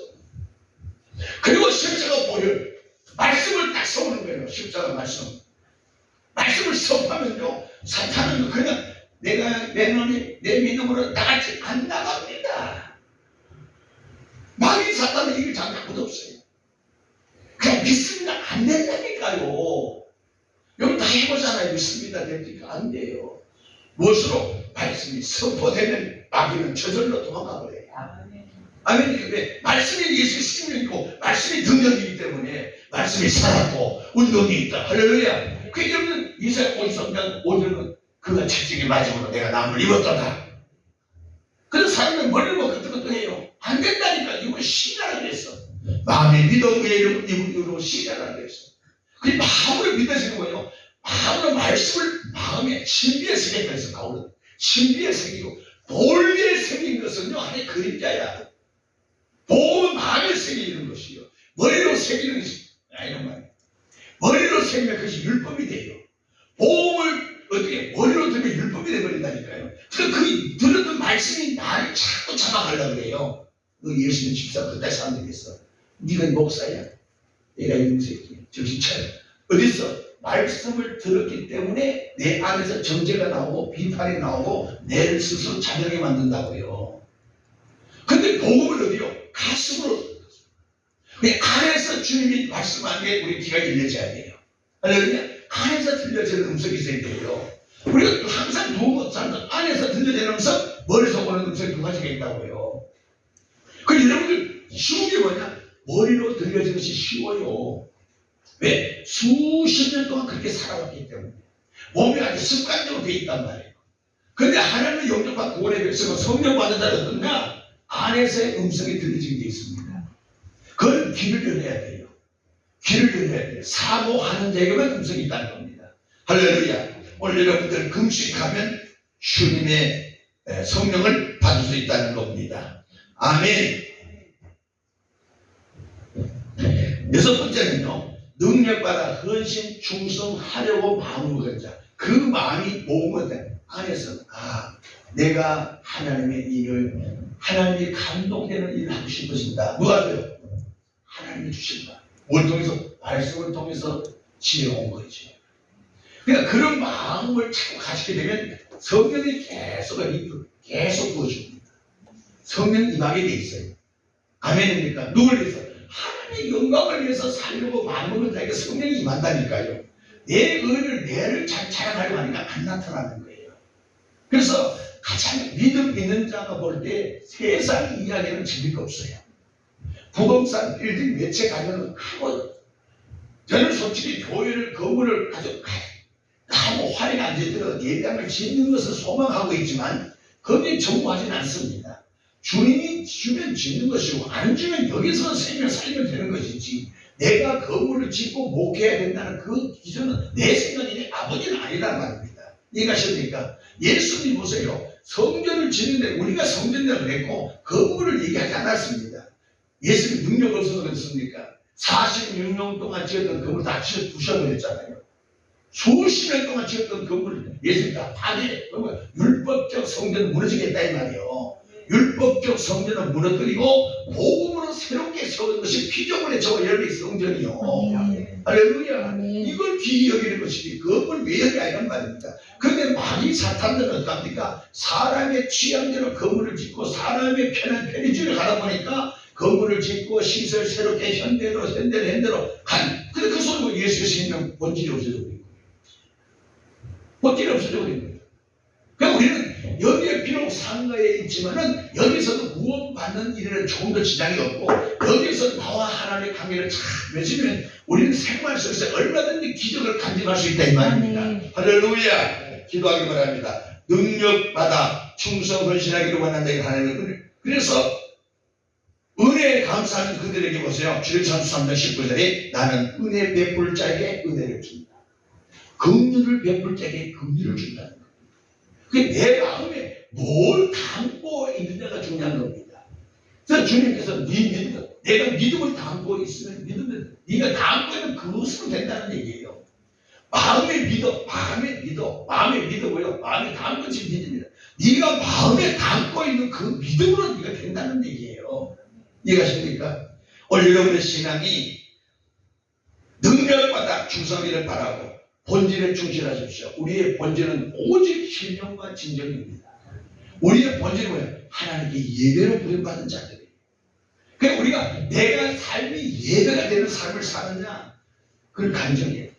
그리고 십자가 보혈 말씀을 딱 써오는 거예요. 십자가 말씀을 선포하면요, 사탄은 그냥 내가 내 믿음으로 나가지 안 나갑니다. 마귀 사탄은 이길 자가 아무도 없어요. 그냥 믿습니다. 안 된다니까요. 여기 다 해보잖아요. 믿습니다. 됩니까? 안 돼요. 무엇으로? 말씀이 선포되면 마귀는 저절로 도망가 버려요. 아멘. 왜? 말씀이 예수의 생명이고 말씀이 능력이기 때문에 말씀이 살았고 운동이 있다. 할렐루야. 그 여러분 이사야 53장 5절은 그가 채찍에 맞음으로 내가 남을 입었다. 그래서 사람은 머리를 뭐 그것도 해요. 안 된다니까. 이건 신이라고 그랬어. 마음에 믿어 의의 이름으로 신이라고 그랬어. 그게 마음으로 믿어지는 거예요. 마음으로 말씀을 마음에 신비에 새겼다 해서 바울은 신비에 새기고 볼기에 새긴 것은요 하나의 그림자야. 보험은 마음에 새기는 것이요. 머리로 새기는 것이 이런 말이에요. 머리로 새기면 그것이 율법이 돼요. 보험을 어떻게 머리로 들면 율법이 돼버린다니까요. 그러니까 그 들었던 말씀이 나를 자꾸 잡아가려고 그래요. 너 예수님 집사 그때 사람들이 있어. 네가 목사야. 내가 이놈 새끼. 정신 차려. 어딨어? 말씀을 들었기 때문에 내 안에서 정죄가 나오고 비판이 나오고 내를 스스로 자명하게 만든다고요. 근데 복음을 어디요? 가슴으로. 내 안에서 주님이 말씀한 게 우리 귀가 열려져야 돼요. 할렐루야. 안에서 들려지는 음성이 있어야 돼요. 우리가 항상 도움을 사는 안에서 들려지는 음성, 머리에서 오는 음성이 두 가지가 있다고요. 그 여러분들 쉬운 게 뭐냐? 머리로 들려지는 것이 쉬워요. 왜? 수십 년 동안 그렇게 살아왔기 때문에 몸이 아주 습관적으로 되어 있단 말이에요. 근데 하나님의 영접받고 오래 됐으면 성령 받는 자는 어떤가? 안에서의 음성이 들려지는 게 있습니다. 그건 귀를 열어야 돼요. 귀를 열어야 돼요. 사모하는 자에게만 음성이 있다는 겁니다. 할렐루야. 오늘 여러분들 금식하면 주님의 성령을 받을 수 있다는 겁니다. 아멘. 여섯 번째는요, 능력받아 헌신 충성하려고 마음을 먹은 자. 그 마음이 모으면 안에서 내가 하나님의 일을, 하나님이 감동되는 일을 하고 싶으신다. 누가 돼요? 하나님이 주신다. 뭘 통해서? 말씀을 통해서 지어온 거죠. 그러니까 그런 마음을 자꾸 가지게 되면 성령이 계속 부어줍니다. 성령 임하게 돼 있어요. 아멘입니까? 누굴 위해서? 하나님의 영광을 위해서 살려고 마음먹은 자에게 성령이 임한다니까요. 내 의를 내를 잘 자랑하려고 하니까 안 나타나는 거예요. 그래서 가장 믿음 있는 자가 볼 때 세상 이야기는 재미가 없어요. 부동산 빌딩 매체 가면 크고, 저는 솔직히 교회를 건물을 가지고 아무 화려히 앉아들어 예배당을 짓는 것을 소망하고 있지만 거기에 전무하지는 않습니다. 주님이 주면 짓는 것이고 안 주면 여기서 생명 살면 되는 것이지, 내가 건물을 짓고 목회해야 된다는 그 기준은 내 생각이니 아버지는 아니란 말입니다. 이해가십니까? 예수님 보세요. 성전을 짓는데 우리가 성전이라고 했고 건물을 얘기하지 않았습니다. 예수님 능력 없어서 그랬습니까? 46년 동안 지었던 건물 다 부셔버렸잖아요. 수십 년 동안 지었던 건물을 예수님 다 파괴, 율법적 성전을 무너지겠다 이 말이에요. 율법적 성전을 무너뜨리고 복음으로 새롭게 세우는 것이 피조물의 저와 열의 성전이요. 할렐루야. 이걸 귀히 여기는 것이지 건물 외형이 아니란 말입니다. 그런데 많이 사탄들은 어떡합니까? 사람의 취향대로 건물을 짓고 사람의 편한 편의주의를 하다 보니까 건물을 짓고 시설 새롭게 현대로 간. 근데 그 소리가 예수의 생명 본질이 없어져 버린 거예요. 본질이 없어져 버린 거예요. 그러니까 우리는 여기에 비록 상가에 있지만은 여기서도 구원받는 일에는 조금 더 지장이 없고, 여기서 나와 하나님의 관계를 잘 맺으면 우리는 생활 속에서 얼마든지 기적을 간직할 수 있다 이 말입니다. 할렐루야. 기도하기 바랍니다. 능력받아 충성 헌신하기로 원한다 하나님은. 그래서 은혜에 감사하는 그들에게 보세요. 주일선 3장 19절에 나는 은혜 베풀 자에게 은혜를 준다. 긍휼을 베풀 자에게 긍휼을 준다는 거예요. 그게 내 마음에 뭘 담고 있느냐가 중요한 겁니다. 그래서 주님께서 네 믿음, 내가 믿음을 담고 있으면 믿으면 네가 담고 있는 그것으로 된다는 얘기예요. 마음에 믿어, 마음에 믿어고요. 마음에 담은 것이 믿음이다. 네가 마음에 담고 있는 그 믿음으로 네가 된다는 얘기예요. 이해가십니까? 오늘 여러분의 신앙이 능력받아 충성하기를 바라고 본질에 충실하십시오. 우리의 본질은 오직 신령과 진정입니다. 우리의 본질은 뭐예요? 하나님께 예배로 부름받은 자들이에요. 그러니까 우리가 내가 삶이 예배가 되는 삶을 사느냐, 그걸 간정해요.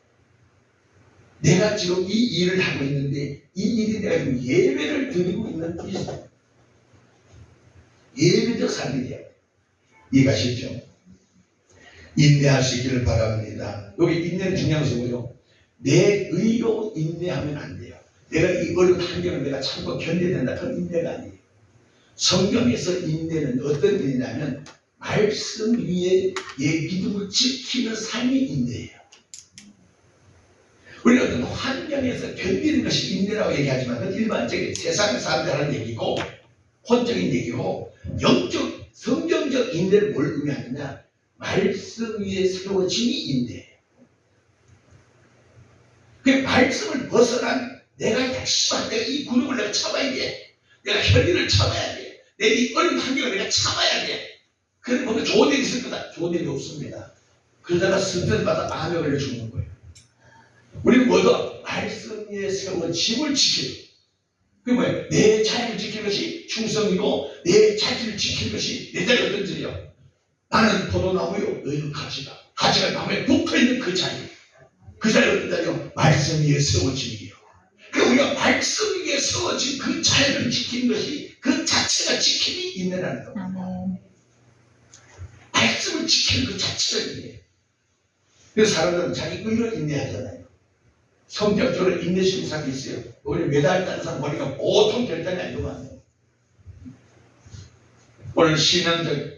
내가 지금 이 일을 하고 있는데 이 일이 내가 지금 예배를 드리고 있는 예배적 삶이 돼요. 이해가시죠? 인내할 수 있기를 바랍니다. 여기 인내는 중요한 것이고요. 내 의로 인내하면 안 돼요. 내가 이 어려운 환경을 내가 참고 견뎌야 된다. 그건 인내가 아니에요. 성경에서 인내는 어떤 일이냐면 말씀 위에 내 믿음을 지키는 삶이 인내예요. 우리가 어떤 환경에서 견디는 것이 인내라고 얘기하지만 그건 일반적인 세상 사람들 하는 얘기고 혼적인 얘기고, 영적 성경적 인내를 뭘 의미하느냐, 말씀 위에 세워짐이 인내예요. 그 말씀을 벗어난 내가 내가 이 굴욕을 내가 참아야 돼. 내가 혈기를 참아야 돼. 내 이 어려운 환경을 내가 참아야 돼. 그래 보면 좋은 일이 있을 거다. 좋은 일이 없습니다. 그러다가 스트레스받아 암에 걸려 죽는 거예요. 우리는 뭐더 말씀 위에 세워 짐을 지키고, 그게 뭐예요? 내 자리를 지키는 것이 충성이고 내 자리를 지키는 것이 내 자리가 어떤 자리요? 나는 포도나무요 너희는 가지가 나무에 붙어있는 그 자리, 그 자리가 어떤 자리요? 말씀 위에 세워짐이에요. 그러니까 우리가 말씀 위에 세워진 그 자리를 지키는 것이 그 자체가 지킴이 인내라는 겁니다. 말씀을 지키는 그 자체가 인내예요. 그래서 사람들은 자기 의로 인내하잖아요. 성격적으로 인내심이 사람이 있어요. 우리 매달리는 사람 보니까 보통 결단이 아니더만. 오늘 신앙적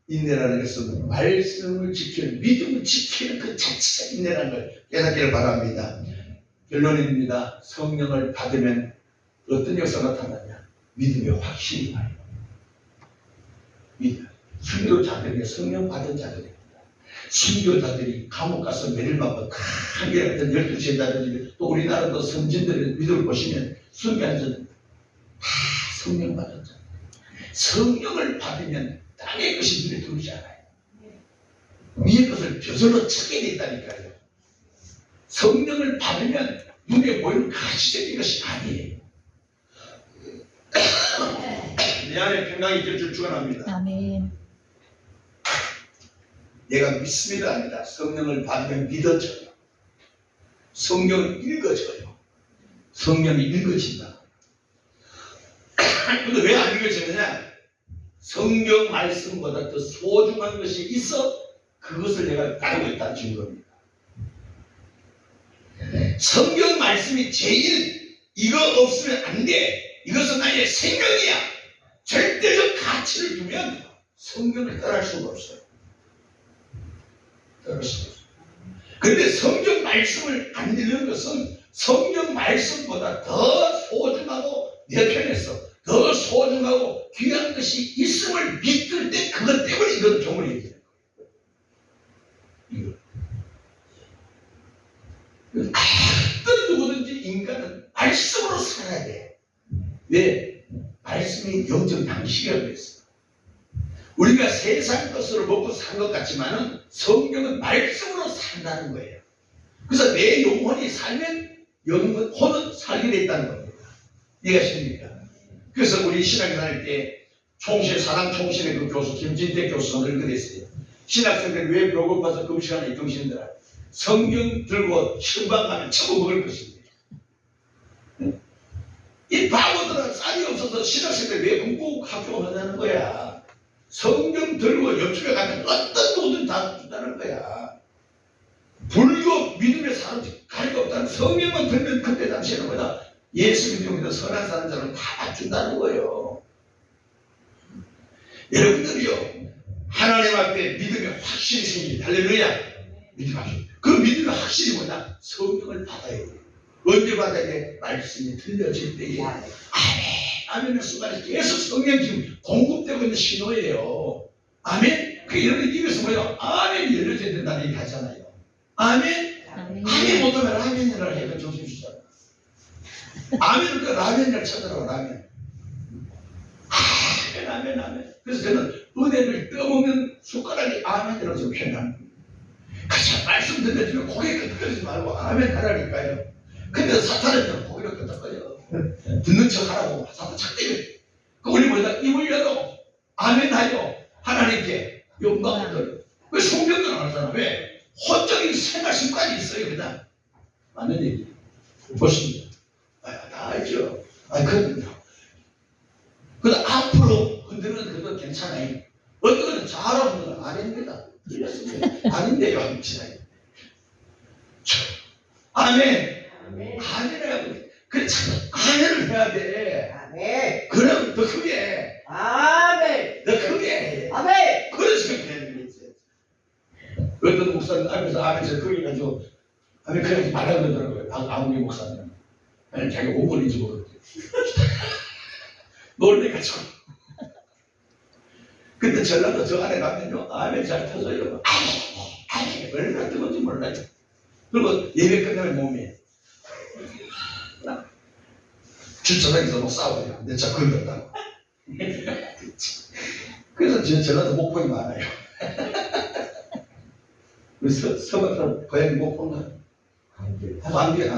인내라는 것은 말씀을 지키는, 믿음을 지키는 그 자체가 인내라는 걸 깨닫기를 바랍니다. 결론입니다. 성령을 받으면 어떤 역사가 나타나냐? 믿음의 확신이 와요. 믿음. 순교자들이 성령 받은 자들입니다. 순교자들이 감옥 가서 매를 맞고 한결 같은 12시에 자들이, 또 우리나라도 선진들의 믿음을 보시면 순교한 자들 다 성령 받은 자. 성령을 받으면 땅의 것이 눈에 들어오지 않아요. 위의 것을 벼슬로 찾게 돼 있다니까요. 성령을 받으면 눈에 보이는 가시적인 것이 아니에요. 내 안에 평강이 있길 줄 축원합니다.
아멘.
내가 믿습니다 아니다. 성령을 받으면 믿어져요. 성경을 읽어줘요. 성경이 읽어진다. 근데 왜 안 읽어지느냐? 성경 말씀보다 더 소중한 것이 있어 그것을 내가 다루고 있다는 증거입니다. 성경 말씀이 제일 이거 없으면 안 돼. 이것은 나의 생명이야. 절대적 가치를 두면 성경을 따라할 수가 없어요. 따라할 수가 없어요. 그런데 성경 말씀을 안 읽는 것은 성경 말씀보다 더 소중하고 내 편에서 더 소중하고 귀한 것이 있음을 믿을 때 그것 때문에 이건 종을 얘기해요. 어떤 누구든지 인간은 말씀으로 살아야 돼. 왜? 말씀이 영적 양식이라고 했어요. 우리가 세상 것으로 먹고 산 것 같지만은 성경은 말씀으로 산다는 거예요. 그래서 내 영혼이 살면 혼은 살게 됐다는 겁니다. 이해하십니까? 그래서 우리 신학교 다닐 때 사람 총신의 그 교수 김진태 교수가 늘 그랬어요. 신학생들 왜 배고파서 금식하는 이 정신들아, 성경 들고 신방 가면 처음 먹을 것인데 이 바보들은 쌀이 없어서 신학생들 왜 굶고 학교 가냐는 거야. 성경 들고 옆집에 가면 어떤 누구든 다 준다는 거야. 불교 믿음의 사람들 가리가 없다는 성경만 들면 그때 당시에는 뭐다, 예수 믿음에도 선한 사람들은 다 맞춘다는 거예요. 여러분들이요, 하나님 앞에 믿음의 확신이 생깁니다. 할렐루야. 그 믿음의 확신이 뭐냐? 성경을 받아야 돼요. 언제 받아야 돼? 말씀이 들려질 때에 아멘, 아멘의 순간에 계속 성경 지금 공급되고 있는 신호예요. 아멘. 그 여러분 입에서 뭐예요? 아멘이 열려져야 된다는 얘기 하잖아요. 아멘. 아멘 못하면 라면이라 해도 정신 주잖아. 아멘을 그 라면이라 찾으라고. 라면. 아멘, 아멘. 그래서 저는 은혜를 떠먹는 숟가락이 아멘이라고 좀 표현합니다. 그저 말씀 듣는 고개 끄덕거리지 말고 아멘 하라니까요. 근데 사탄은 고개를 끄덕거려. 듣는 척 하라고 사탄 착대요. 그 우리 뭐다? 입을 열어 아멘 하여 하나님께 영광을 돌려. 왜 성경은 안 하잖아? 왜? 혼적인 생활 습관이 있어요. 그냥 맞는 얘기 보십니다. 다 알죠? 그래도 앞으로 흔드는 그거 괜찮아요. 어떤 거는 잘하는 건 아닙니다. 틀렸습니다. 아닌데요. 아멘. 아멘. 그래, 참, 아멘을 해야 돼.
아멘.
그럼 더 크게.
아멘.
더 크게.
아멘.
그래서 그렇게 해야 되겠지. 어떤 목사님 앞에서 아멘을 크게 가지고, 아멘, 그러지 말라고 그러더라고요. 아무리 목사님. 아니, 자기 오골 잊어버렸대요. 놀래가지고. 근데 전라도 저 안에 가면요, 아멘 잘 터져요. 아멘, 얼마나 뜨거운지 몰라요. 그리고 예배 끝나면 몸이 주차장에서 막 싸워요. 내 차 걸렸다고. 그래서 저 전라도 목포이 많아요. 그래서 서울에서 고향이 목포인가?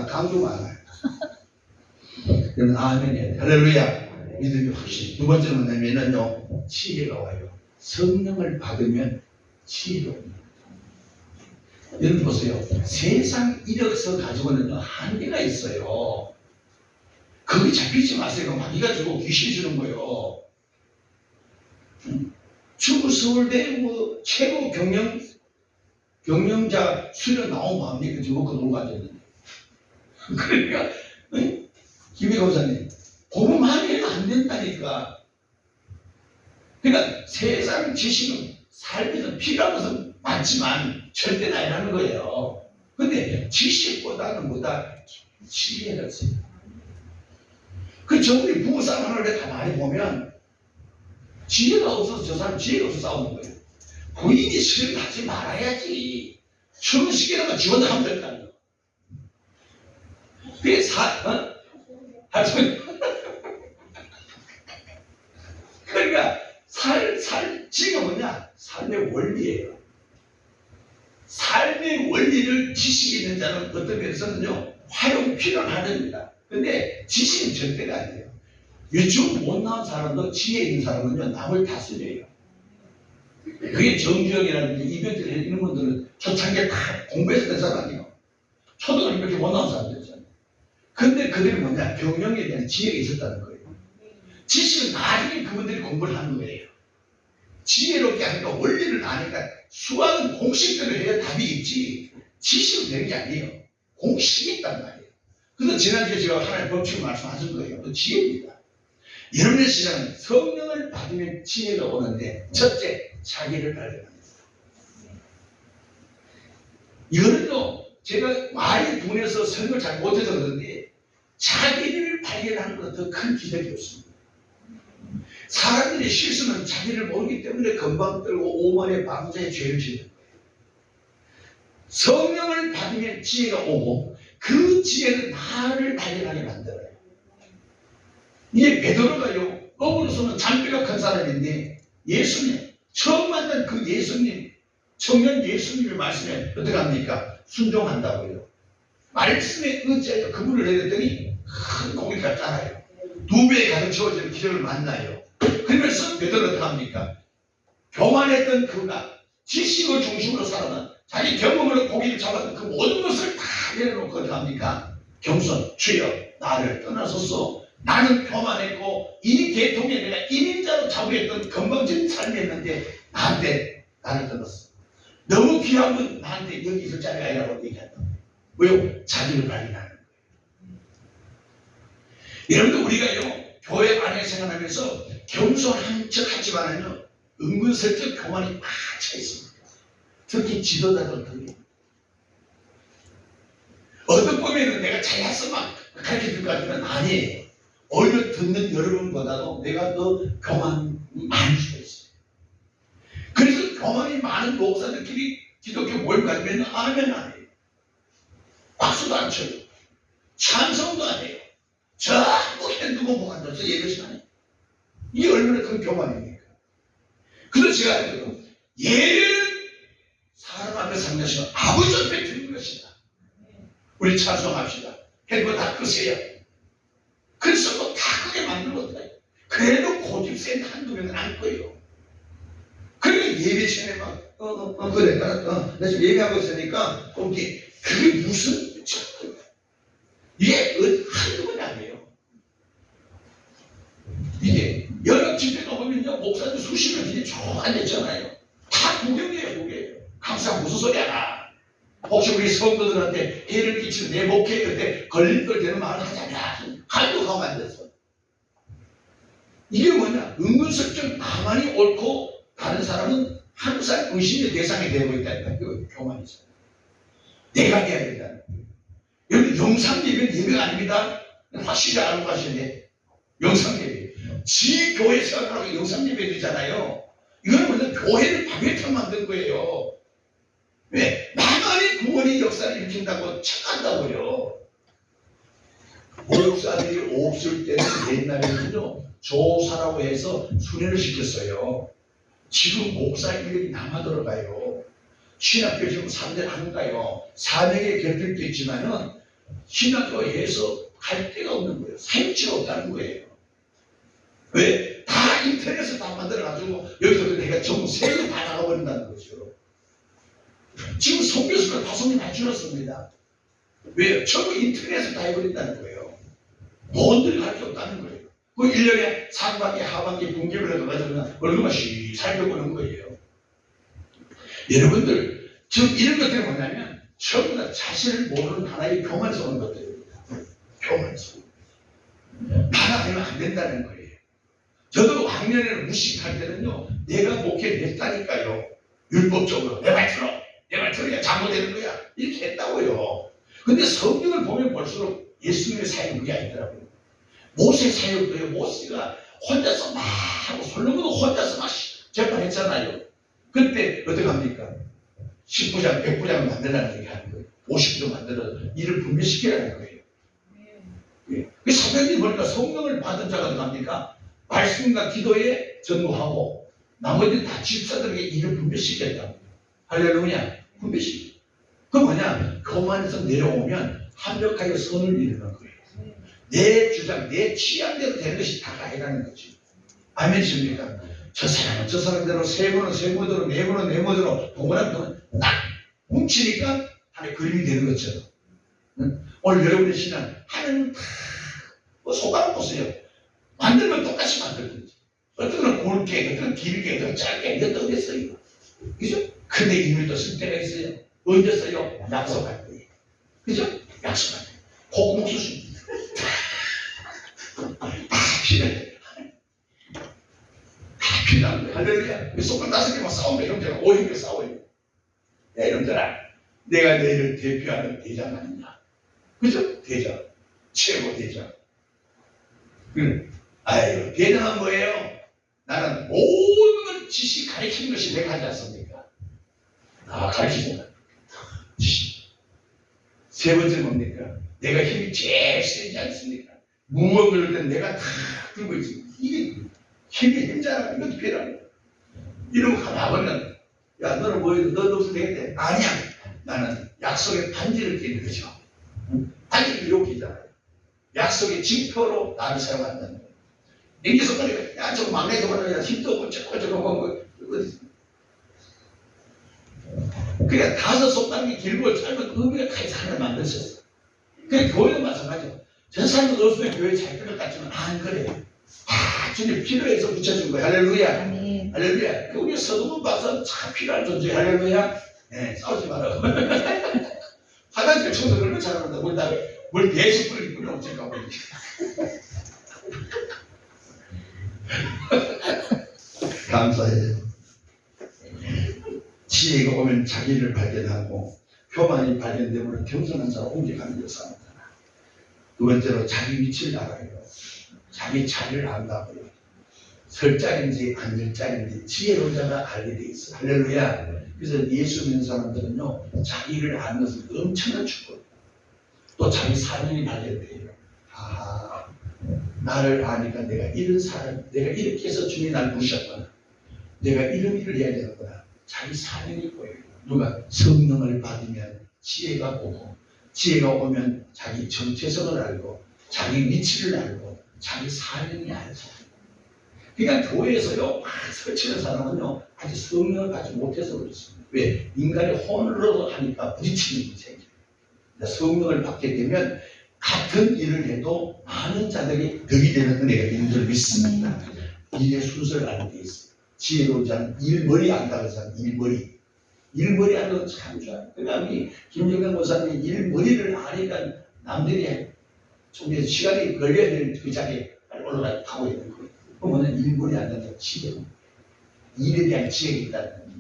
강주 많아요. 그래서 아멘이에요. 할렐루야. 믿음이 확실히. 두 번째는 뭐냐면요, 지혜가 와요. 성령을 받으면 지혜가 옵니다. 여러분 보세요. 세상 이력서 가지고는 한계가 있어요. 거기 잡히지 마세요. 마귀가 주고 귀신이 주는 거예요. 중국 서울대 뭐 최고 경영자 수련 나오면 합니까? 지금 그 놀고 앉았는데. 그러니까 김희 검사님, 복음만 해도 안 된다니까. 그러니까 세상 지식은 삶에서 필요한 것은 많지만 절대는 아니라는 거예요. 근데 지식보다는 뭐다? 지혜가 있어요. 그 저분이 부부싸움 하는데 가만히 보면 지혜가 없어서 저 사람 지혜가 없어서 싸우는 거예요. 부인이 시키는 거 하지 말아야지. 성식이라면 지원하면 된다는 거. 그게 그러니까 지혜가 뭐냐? 삶의 원리예요. 삶의 원리를 지식이 있는 자는 어떤 면에서는요, 활용 필요합니다. 근데 지식은 절대가 아니에요. 유튜브 못 나온 사람도 지혜 있는 사람은요, 남을 다스려요. 그게 정주영이라든지 이병철 이런 분들은 초창기에 다 공부해서 된 사람 아니에요. 초등학교밖에 못 나온 사람들이잖아요. 근데 그들이 뭐냐? 경영에 대한 지혜가 있었다는 거예요. 지식은 나중에 그분들이 공부를 하는 거예요. 지혜롭게 하니까 원리를 아니까 수학은 공식대로 해야 답이 있지 지식은 되는 게 아니에요. 공식이 있단 말이에요. 그래서 지난주에 제가 하나의 법칙을 말씀하신 거예요. 그 지혜입니다. 여러분의 시장은 성령을 받으면 지혜가 오는데 첫째, 자기를 발견합니다. 이거는요, 제가 말이 둔해서 설명을 잘 못해서 그런데 자기를 발견하는 것은 더 큰 기적이 없습니다. 사람들의 실수는 자기를 모르기 때문에 금방 떨고 오만의 방자에 죄를 짓는 거예요. 성령을 받으면 지혜가 오고 그 지혜는 나를 발견하게 만들어요. 이게 베드로가요, 업으로서는 잔뼈가 큰 사람인데 예수님, 처음 만난 그 예수님, 청년 예수님의 말씀에 어떻게 합니까? 순종한다고요. 말씀에 의지하여 그분을 내렸더니 큰 고기가 짜라요. 2배에 가득 채워지는 기적을 만나요. 그러면서 베드로는 어떻게 합니까? 교만했던 그가 지식을 중심으로 살아난 자기 경험으로 고기를 잡았던 그 모든 것을 다 내려놓고 어떻게 합니까? 겸손, 주여 나를 떠나소서. 나는 교만했고 이 계통에 내가 이민자로 잡으랬던 건방진 삶이었는데 나한테 나를 떠났어. 너무 귀한 분 나한테 여기 있을 자리가 아니라고 얘기한다. 왜요? 자기를 발견하는 거예요. 여러분들 우리가요 교회 안에 생활하면서 겸손한 척 하지만은요 은근슬쩍 교만이 막 차 있습니다. 특히 지도자들 특히 어떤 보면은 내가 잘났어 막 가르쳐줄 것 같으면 아니에요. 오히려 듣는 여러분보다도 내가 더 교만이 많을 수가 있어요. 그래서 교만이 많은 목사들끼리 기독교 모임 가지면 아멘 안 해요. 박수도 안 쳐요. 찬성도 안 해요. 전부 핸드폰 보고 앉아서 예배식 안 해요. 이게 얼마나 큰 교만입니까? 그래서 제가 예배는 사람 앞에 상대하시면 아버지 앞에 드리는 것이다. 우리 찬송합시다. 핸드폰 다 끄세요. 그래서 뭐 다 크게 만들고 그래도 고집 센 한두 명은 안 거예요. 그러니까 예배 시간에 막 그래 나 지금 예배하고 있으니까 그게 무슨 이게 한두 번이 아니에요. 이게 연합 집회 가보면요 목사님 수십 명 뒤에 쭉 앉았잖아요. 다 구경이에요 구경. 항상 무슨 소리 하나. 혹시 우리 성도들한테 해를 끼치는 내 목회 그때 걸릴 걸 되는 말을 하자냐. 할도 가만 앉았어. 이게 뭐냐? 은근슬쩍 나만이 옳고 다른 사람은 항상 의심의 대상이 되고 있다니까. 그 교만이죠. 내가 돼야 된다는 거예요. 여러분 영상 예배는 예배가 아닙니다. 확실히 알고 가셔야 돼. 영상 예배. 지 교회 생각하고 영상 예배 되잖아요. 이거는 뭐냐? 교회를 방해탕 만든 거예요. 왜? 나만의 구원의 역사를 일으킨다고 착한다고요. 목사들이 없을 때는 옛날에는요 조사라고 해서 수련을 시켰어요. 지금 목사 인력이 남아들어가요. 신학교 지금 3년 안 가요. 400에 결핍도 있지만은 신학교에서 갈 데가 없는 거예요. 사육지가 없다는 거예요. 왜? 다 인터넷에서 다 만들어가지고 여기서 내가 전부 세금 다 나가버린다는 거죠. 지금 선교수가 다소미 다 줄었습니다. 왜요? 전부 인터넷에서 다 해버린다는 거예요. 뭔들 갈 게 없다는 거예요. 그 1년에 상반기, 하반기, 분기를 해가지고 얼굴만 씩 살펴보는 거예요. 여러분들, 지금 이런 것들이 뭐냐면 전부 다 자신을 모르는 하나의 교만에서 오는 것들입니다. 교만에서. 나가 되면 안 된다는 거예요. 저도 학년에는 무식할 때는요, 내가 목회됐다니까요. 율법적으로. 내 말 들어. 내 말 들어야 잘못되는 거야. 이렇게 했다고요. 근데 성경을 보면 볼수록 예수님의 사역은 그게 아니더라고요. 모세 사역도요. 모세가 혼자서 막 하고 솔로몬도 혼자서 막 재판했잖아요. 그때 어떻게 합니까? 10부장, 100부장을 만들라는 얘기 하는 거예요. 50부장 만들어 일을 분배시키라는 거예요. 예. 그 사도행전 보니까 성령을 받은 자가 어떻게 합니까? 말씀과 기도에 전무하고 나머지 다 집사들에게 일을 분배시켰다고. 할렐루야. 분배시켜. 그 뭐냐? 교만에서 내려오면 완벽하게 선을 이루는 거예요. 내 주장, 내 취향대로 되는 것이 다가 아니라는 거지. 아멘이십니까? 저 사람은 저 사람대로, 세 번은 세 번대로, 네 번은 네 번대로, 동그란 번은 딱 뭉치니까 하나의 그림이 되는 것처럼. 오늘 여러분의 신앙 하나님 뭐 속아 보세요. 만들면 똑같이 만들든지. 어떤 건 굵게, 어떤 건 길게, 어떤 건 짧게, 이것도 어딨어요. 그죠? 근데 이밀도 쓸 때가 있어요. 언제 써요? 약속할 때. 그죠? 약속할 때. 콧구멍 쑤십니다. 다 필요해. 다 필요한 거야. 할렐루야. 속을 5개만 싸우면 형제가 5형제 싸워요. 야, 이놈들아. 내가 너희를 대표하는 대장 아니냐. 그죠? 대장. 최고 대장. 아이고, 대장은 뭐예요? 나는 모든 걸 지시 가르치는 것이 내가 하지 않습니까? 가르치잖아. 지시. 세 번째 뭡니까? 내가 힘이 제일 세지 않습니까? 무거운 걸 때 내가 다 들고 있습니다. 이게 힘이 힘잖아. 이것도 필요한 거야. 이러고 가보면, 야, 너는 뭐, 너도 없으면 되겠대. 아니야. 나는 약속의 반지를 끼는 거죠. 반지를 이렇게 잖아요. 약속의 징표로 나를 사용한다는 거예요. 인기석거리가, 야, 저거 막내 저거는 힘도 없고, 저거, 그러니까 5 속담이 길고 짧은 의미가 같이 하나를 만드셨어요. 그러니까 교회도 마찬가지죠. 저 사람은 없으면 교회 잘 될 것 같지만, 안 그래요. 주님 필요해서 붙여준 거예요. 할렐루야.
아멘.
할렐루야. 우리 서동훈 박사 참 필요한 존재. 할렐루야. 네, 싸우지 마라. 화장실 청소 얼마나 잘한다. 뭘 계속 뿌리고 없을까 보니까. 감사해요. 지혜가 오면 자기를 발견하고 교만이 발견되면 겸손한 자로 옮겨가는 역사입니다. 두 번째로 자기 위치를 알아요. 자기 자리를 안다고요. 설 자리인지 안 설 자리인지 지혜로운 자가 알게 돼 있어. 할렐루야. 그래서 예수 믿는 사람들은요, 자기를 아는 것은 엄청난 축복. 또 자기 사명이 발견돼요. 나를 아니까 내가 이런 사람, 내가 이렇게 해서 주님이 날 부르셨구나. 내가 이런 일을 해야 되는구나. 자기 사명이 보여요. 누가 성령을 받으면 지혜가 오고, 지혜가 오면 자기 정체성을 알고, 자기 위치를 알고, 자기 사명이 알죠. 그러니까 교회에서요, 설치는 사람은요, 아직 성령을 받지 못해서 그렇습니다. 왜? 인간이 혼으로 하니까 부딪히는 일이 생겨요. 성령을 받게 되면 같은 일을 해도 많은 자들이 덕이 되는 은혜가 있는 줄 믿습니다. 일의 순서를 아는 게 있어요. 지혜로운 자는 일머리 안다고 해서 일머리. 일머리 하는 건 참 좋아요. 그러니까 우리 김정경 목사님이 일머리를 아니까 남들이 좀 시간이 걸려야 될 그 자리에 올라가 타고 있는 거예요. 그러면 일머리 안 된다고 지혜. 일에 대한 지혜가 있다는 거예요.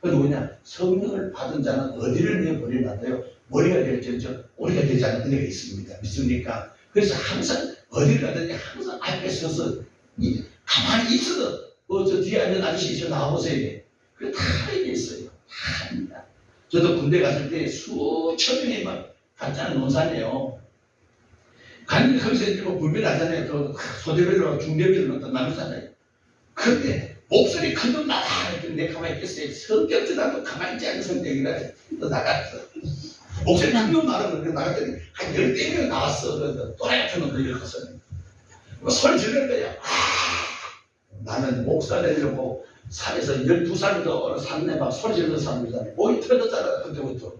그건 뭐냐? 성령을 받은 자는 어디를 내 머리를 받아요? 머리가 될지언정 오리가 되지 않는 은혜가 있습니다. 믿습니까? 그래서 항상 어디를 가든지 항상 앞에 서서 가만히 있어도 저 뒤에 앉은 아저씨 저 나와보세요. 그게 다 이게 있어요. 다 합니다. 저도 군대 갔을 때 수천 명이 막 갔잖아요. 논산이에요. 갔는데 거기서 이제 뭐 불변하잖아요. 또 소대별로 중대별로 또 나누잖아요. 그런데 목소리 큰 놈 나가 했더니 내 가만히 있겠어요. 성격도 나도 가만히 있지 않은 성격이라 또 나갔어. 목소리 큰 놈 나가는데 나갔더니 한 10대 명 나왔어. 그래서 또라이 같은 놈 들려갔어. 소리 지르는 거야. 나는 목사 되려고 산에서 12살부터 어느 산내 막 소리 지르는 사람이잖아요. 목이 터졌잖아. 그때부터.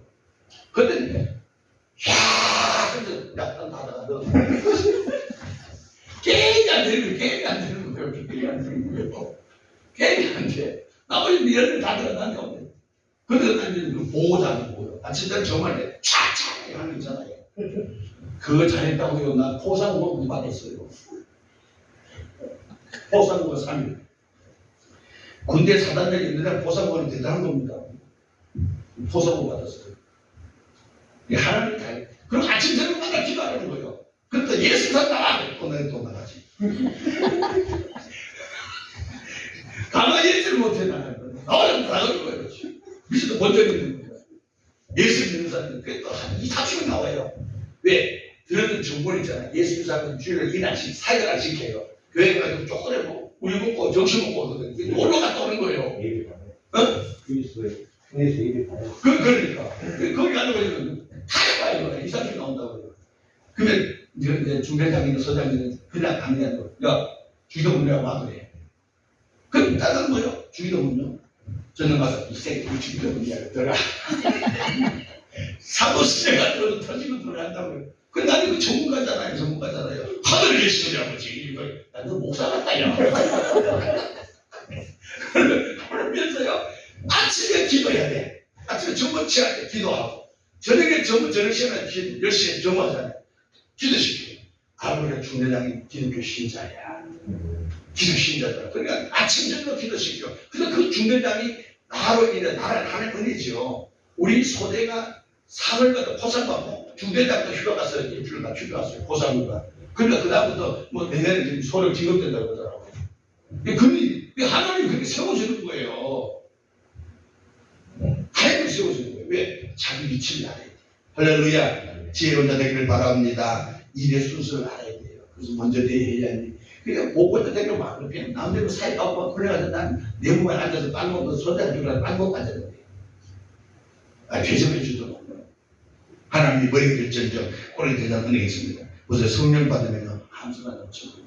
그때 야, 근데 약간 하다가 너 게임이 안 되는 거야. 게임이 안 되는 거야. 게임이 안 되는 거야. 게임이 안 돼. 나머지 미련을 다 들어간다고. 그래서 난 이제 보호자는 뭐예요? 아침에 정말 차차 하는 거 있잖아요. 그거 잘했다고요. 난 포상공을 받았어요. 포상공을 3일. 군대 사단장이 있는데 포상공은 대단한 겁니다. 포상공 받았어요. 하나님 다 해. 그럼 아침 저녁마다 기도하는 거예요. 그러니까 예수사 나와! 또 나가지. 가만히 있지를 못해 나가는 거예요. 나가는 거예요. 미신도 본 적이 있는 거예요. 예수 믿는 사람은 그게 또한 2~30명 나와요. 왜? 들었는 정보는 있잖아요. 예수 믿는 사람은 주일을 2날씩, 4일 안 시켜요. 교회 가서 쪼그레고, 우유 먹고, 정신 먹고, 놀러 갔다 오는 거예요. 어? 그러니까. 거기 가는 거예요. 다 해봐요. 2~30명 나온다고 그래요. 그러면 이제 중대장이나 서장님은 그냥 가는 게 아니고, 야, 주기도 문제가 와 그래. 그럼 따뜻한 거예요. 주기도 문제. 저는 가서 이 새끼 주기도 문제야. 들어가. 사도시대가 들어도 터지고 들어간다고요. 그 나는 그 전문가잖아요. 전문가잖아요. 하늘을 계시는 아버지. 나는 목사 같다 야. 그러면서요. 아침에 기도해야 돼. 아침에 전부 취할 때 기도하고 저녁에 전부 저녁 시간에 10시에 전부하잖아요. 기도시키고 아버지가 중대장이 기독교 신자야. 기독 신자더라. 그러니까 아침 저녁 기도시켜. 그래서 그 중대장이 나로 인해 나를 하는 은혜죠. 우리 소대가 상을 받아 포상받고 중대장도 휴가 가서 일주일 다 휴가 갔어요. 포상휴가. 그러니까 그다음부터 뭐 내년에 지금 소를 지급된다고 그러더라고요. 그 하나님 그렇게 세워주는 거예요. 하나님 세워주는 거예요. 왜? 자기 위치를 알아야 돼요. 할렐루야. 지혜로운 자 되기를 바랍니다. 일의 순서를 알아야 돼요. 그래서 먼저 대해야 돼. 그러니까 목부터 되게 막 그렇게 남대로 사이 까고 그래가지고 난 내 몸에 앉아서 빵 먹고 손잡이 주라고 빵 먹고 앉아야 돼요. 대접해 주도록. 하나님이 머리 결정적 오래 대장 은혜가 있습니다. 그래서 성령 받으면 함수가 넘칩니다.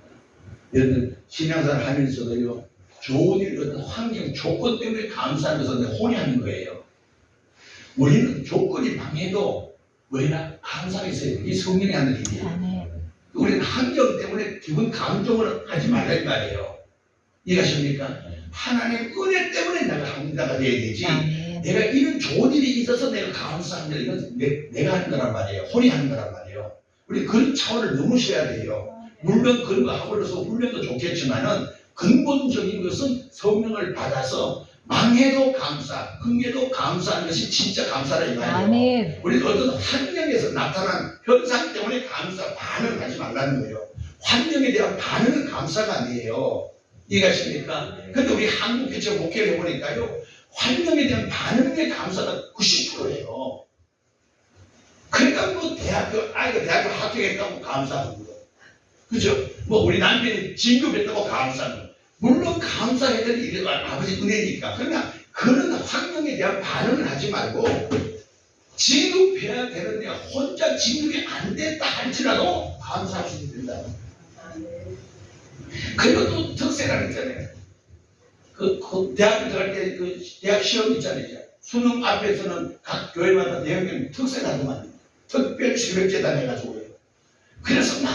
여러분 신앙생활 하면서도요 좋은 일 어떤 환경 조건 때문에 감사하면서 혼이하는 거예요. 우리는 조건이 망해도 왜냐 감사가 있어야 돼. 이 성령이 하는 일이에요. 우리는 환경 때문에 기분 감정을 하지 말라 이 말이에요. 이해하십니까? 하나님 은혜 때문에 내가 합리자가 돼야 되지. 내가 이런 좋은 일이 있어서 내가 감사합니다. 이건 내가 하는 거란 말이에요. 혼이 하는 거란 말이에요. 우리 그런 차원을 넘으셔야 돼요. 물론 그런 거 하고 그래서 훈련도 좋겠지만은 근본적인 것은 성령을 받아서 망해도 감사, 흥해도 감사하는 것이 진짜 감사라 이 말이에요. 우리 어떤 환경에서 나타난 현상 때문에 감사, 반응을 하지 말라는 거예요. 환경에 대한 반응은 감사가 아니에요. 이해가십니까? 근데 우리 한국 교체 목회를 해보니까요. 환경에 대한 반응의 감사가 90%예요. 그러니까 뭐 아이가 대학교 합격했다고 감사하는 거. 그죠? 뭐 우리 남편이 진급했다고 감사하는 거. 물론 감사해야 될 일이 아버지 은혜니까. 그러나 그런 환경에 대한 반응을 하지 말고 진급해야 되는데 혼자 진급이 안 됐다 할지라도 감사하시면 된다. 그리고 또 특세라는 있잖아요. 그 대학교 들어갈 때 그 대학 시험 있잖아요. 수능 앞에서는 각 교회마다 내용이 특세라더만 특별 새벽재단 해가지고요. 그래서 막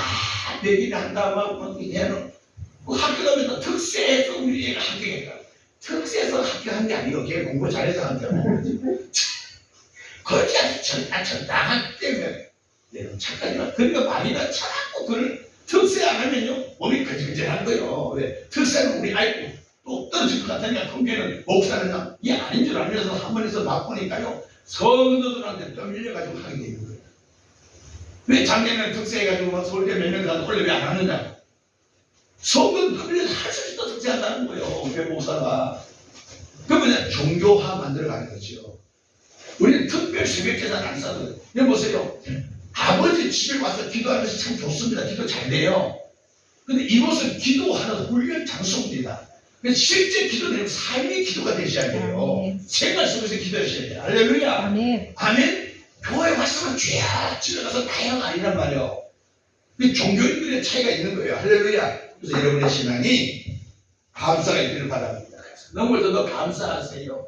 내기를 한다 막 얘는 그 학교 가면 특세에서 우리 애가 합격했다. 특세에서 합격한 게 아니고 걔 공부 잘해서 합격한 거지. 그렇지 않지 전당한 때문에 얘는 착하지만 그러니까 말이나 자꾸 그걸 특세 안 하면요 몸이 거지거지한 거예요. 왜? 특세는 우리 아이고 또 떨어질 것 같으니까 통계는 목사는 이게 아닌 줄 알면서 한 번에서 맛보니까요 성도들한테 떠밀려가지고 하게 되는 거예요. 왜 작년에 특세해가지고 막 서울대 몇 명 가서 원래 왜 안 하느냐? 성도는 떠밀려서 할 수 있어 특세한다는 거예요. 왜 목사가? 그러면 종교화 만들어가는 거죠. 우리는 특별 새벽제단 안 싸거든요. 여기 보세요. 아버지 집에 와서 기도하는 것이 참 좋습니다. 기도 잘 돼요. 근데 이곳은 기도하는 훈련 장소입니다. 실제 기도는 삶의 기도가 되셔야 돼요. 생활 속에서 기도하셔야 돼요. 할렐루야. 아멘. 교회 왔으면 주야 집에 가서 다양 아니란 말이에요. 종교인들의 차이가 있는 거예요. 할렐루야. 그래서 여러분의 신앙이 감사가 있기를 바랍니다. 넘어져도 감사하세요.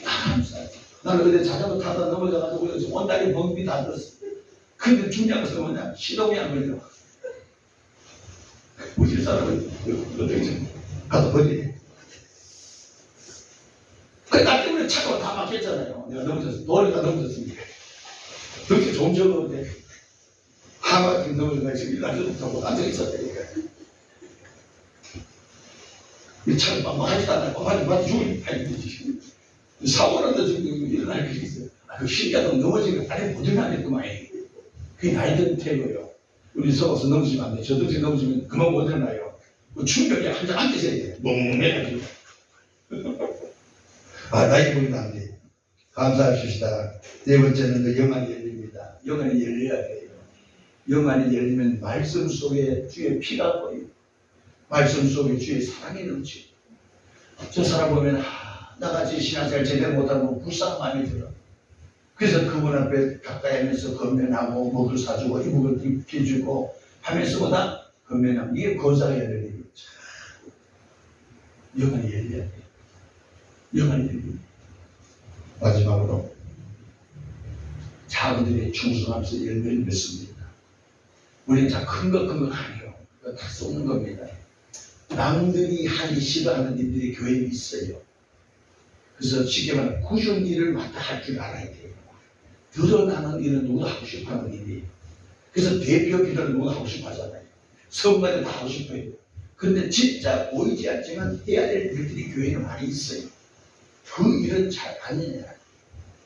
감사하세요. 나는 그때 자전거 타다 넘어져가지고 온다리 벙비 다 들었어. 근데 중요한 것은 뭐냐? 시동이 안 걸려. 우리 사람은 어떻게 가서 버리네. 나 때문에 차가 다 막혔잖아요. 내가 넘어졌어. 도리가 넘어졌으니까. 그렇게 좋은 적은 없는데 하마 지금 넘어져가 지금 일날도 타고 앉아있었다니까. 이 차를 막 하지도 않아. 맞아 죽을 판이지. 사고라도 지금 일어날 게 있어요. 그 신기하다 넘어지면 안에 모든 안 했구만. 그게 나이 든 태고요. 우리 서서 넘어지면 안 돼. 저 동생 넘어지면 그만 못 일어나요. 그 충격이 한장 앉으셔야 돼요. 멍해가지고. 나이 보이면 안 돼. 감사합시다. 네 번째는 그 영안이 열립니다. 영안이 열려야 돼요. 영안이 열리면 말씀 속에 주의 피가 보여요. 말씀 속에 주의 사랑이 넘치고. 저 사람 보면 나같이 신앙생활 제대로 못하면 불쌍한 마음이 들어. 그래서 그분 앞에 가까이 하면서 건면하고 먹을 사주고 이목을 입혀주고 하면서보다 건면하면 이게 거사가 열리는 거죠. 영안이 열려야 돼요. 영안이 열립니다. 마지막으로 자기들의 충성하면서 열매를 맺습니다. 우리는 다 큰 거 아니에요. 그거 다 쏟는 겁니다. 남들이 하기 싫어하는 일들이 교회에 있어요. 그래서 쉽게 말하면 꾸준 일을 맡아 할 줄 알아야 돼요. 드러나는 일은 누구도 하고 싶어하는 일이에요. 그래서 대표 기도를 누구도 하고 싶어 하잖아요. 성가를 다 하고 싶어요. 그런데 진짜 보이지 않지만 해야 될 일들이 교회에 많이 있어요. 그 일은 잘 안 해요.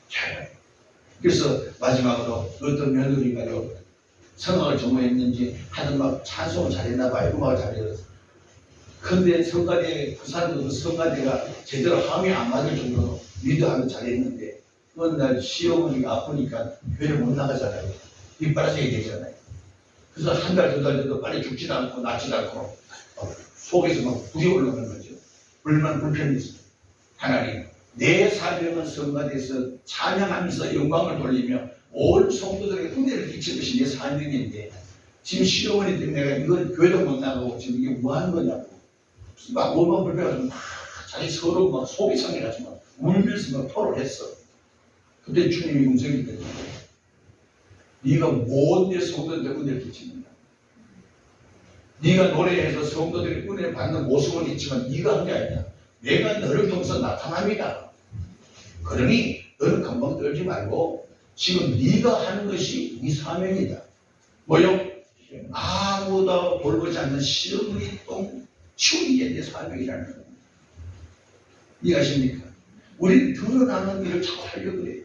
잘. 그래서 마지막으로 어떤 며느리가요, 성악을 전공했는지 하여튼 막 찬송을 잘했나 봐요. 음악을 잘해서. 근데 성가대, 그 사람도 성가대가 제대로 함이 안 맞을 정도로 리드하면 잘했는데, 어느 날 시어머니가 아프니까 교회를 못 나가잖아요. 뒷바라지게 되잖아요. 그래서 한 달, 두 달 정도 빨리 죽지도 않고 낫지도 않고 속에서 막 불이 올라가는 거죠. 불만 불편이 있어요. 하나님, 내 사명은 성가대에서 찬양하면서 영광을 돌리며 온 성도들에게 은혜를 끼치는 것이 내 사명인데 지금 시어머니 때문에 내가 이걸 교회도 못 나가고 지금 이게 뭐 하는 거냐고 막 몸만 불편해가지고 막 자기 서로 막 속이 상해가지고 막 울면서 막 토를 했어. 그때 주님이 음성이 들려. 네가 뭔데 성도들에게 은혜를 끼치는가? 네가 노래해서 성도들이 은혜 받는 모습은 있지만 네가 한 게 아니야. 내가 너를 통해서 나타납니다. 그러니 너는 금방 떨지 말고 지금 네가 하는 것이 네 사명이다. 뭐요? 아무도 돌보지 않는 시어머니 똥 치우는 게 내 사명이라는 거예요. 이해하십니까? 우리는 드러나는 일을 자꾸 하려고 그래요.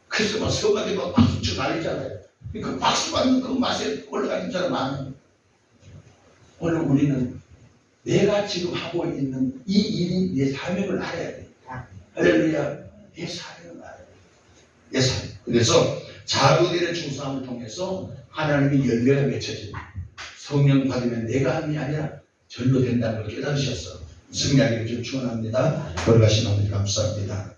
그래서 막 서가대 막 박수 쳐 날리잖아요. 그 박수 받는 그 맛에 올라가는 사람 많아요. 오늘 우리는 내가 지금 하고 있는 이 일이 내 사명을 알아야 돼. 할렐루야. 내 사명을 알아야 돼. 내 사명. 그래서 자기들의 충성함을 통해서 하나님의 열매가 맺혀집니다. 성령 받으면 내가 함이 아니라 절로 된다는 걸 깨달으셨어. 승리하기를 좀 축원합니다. 돌아가신 하나님 감사합니다.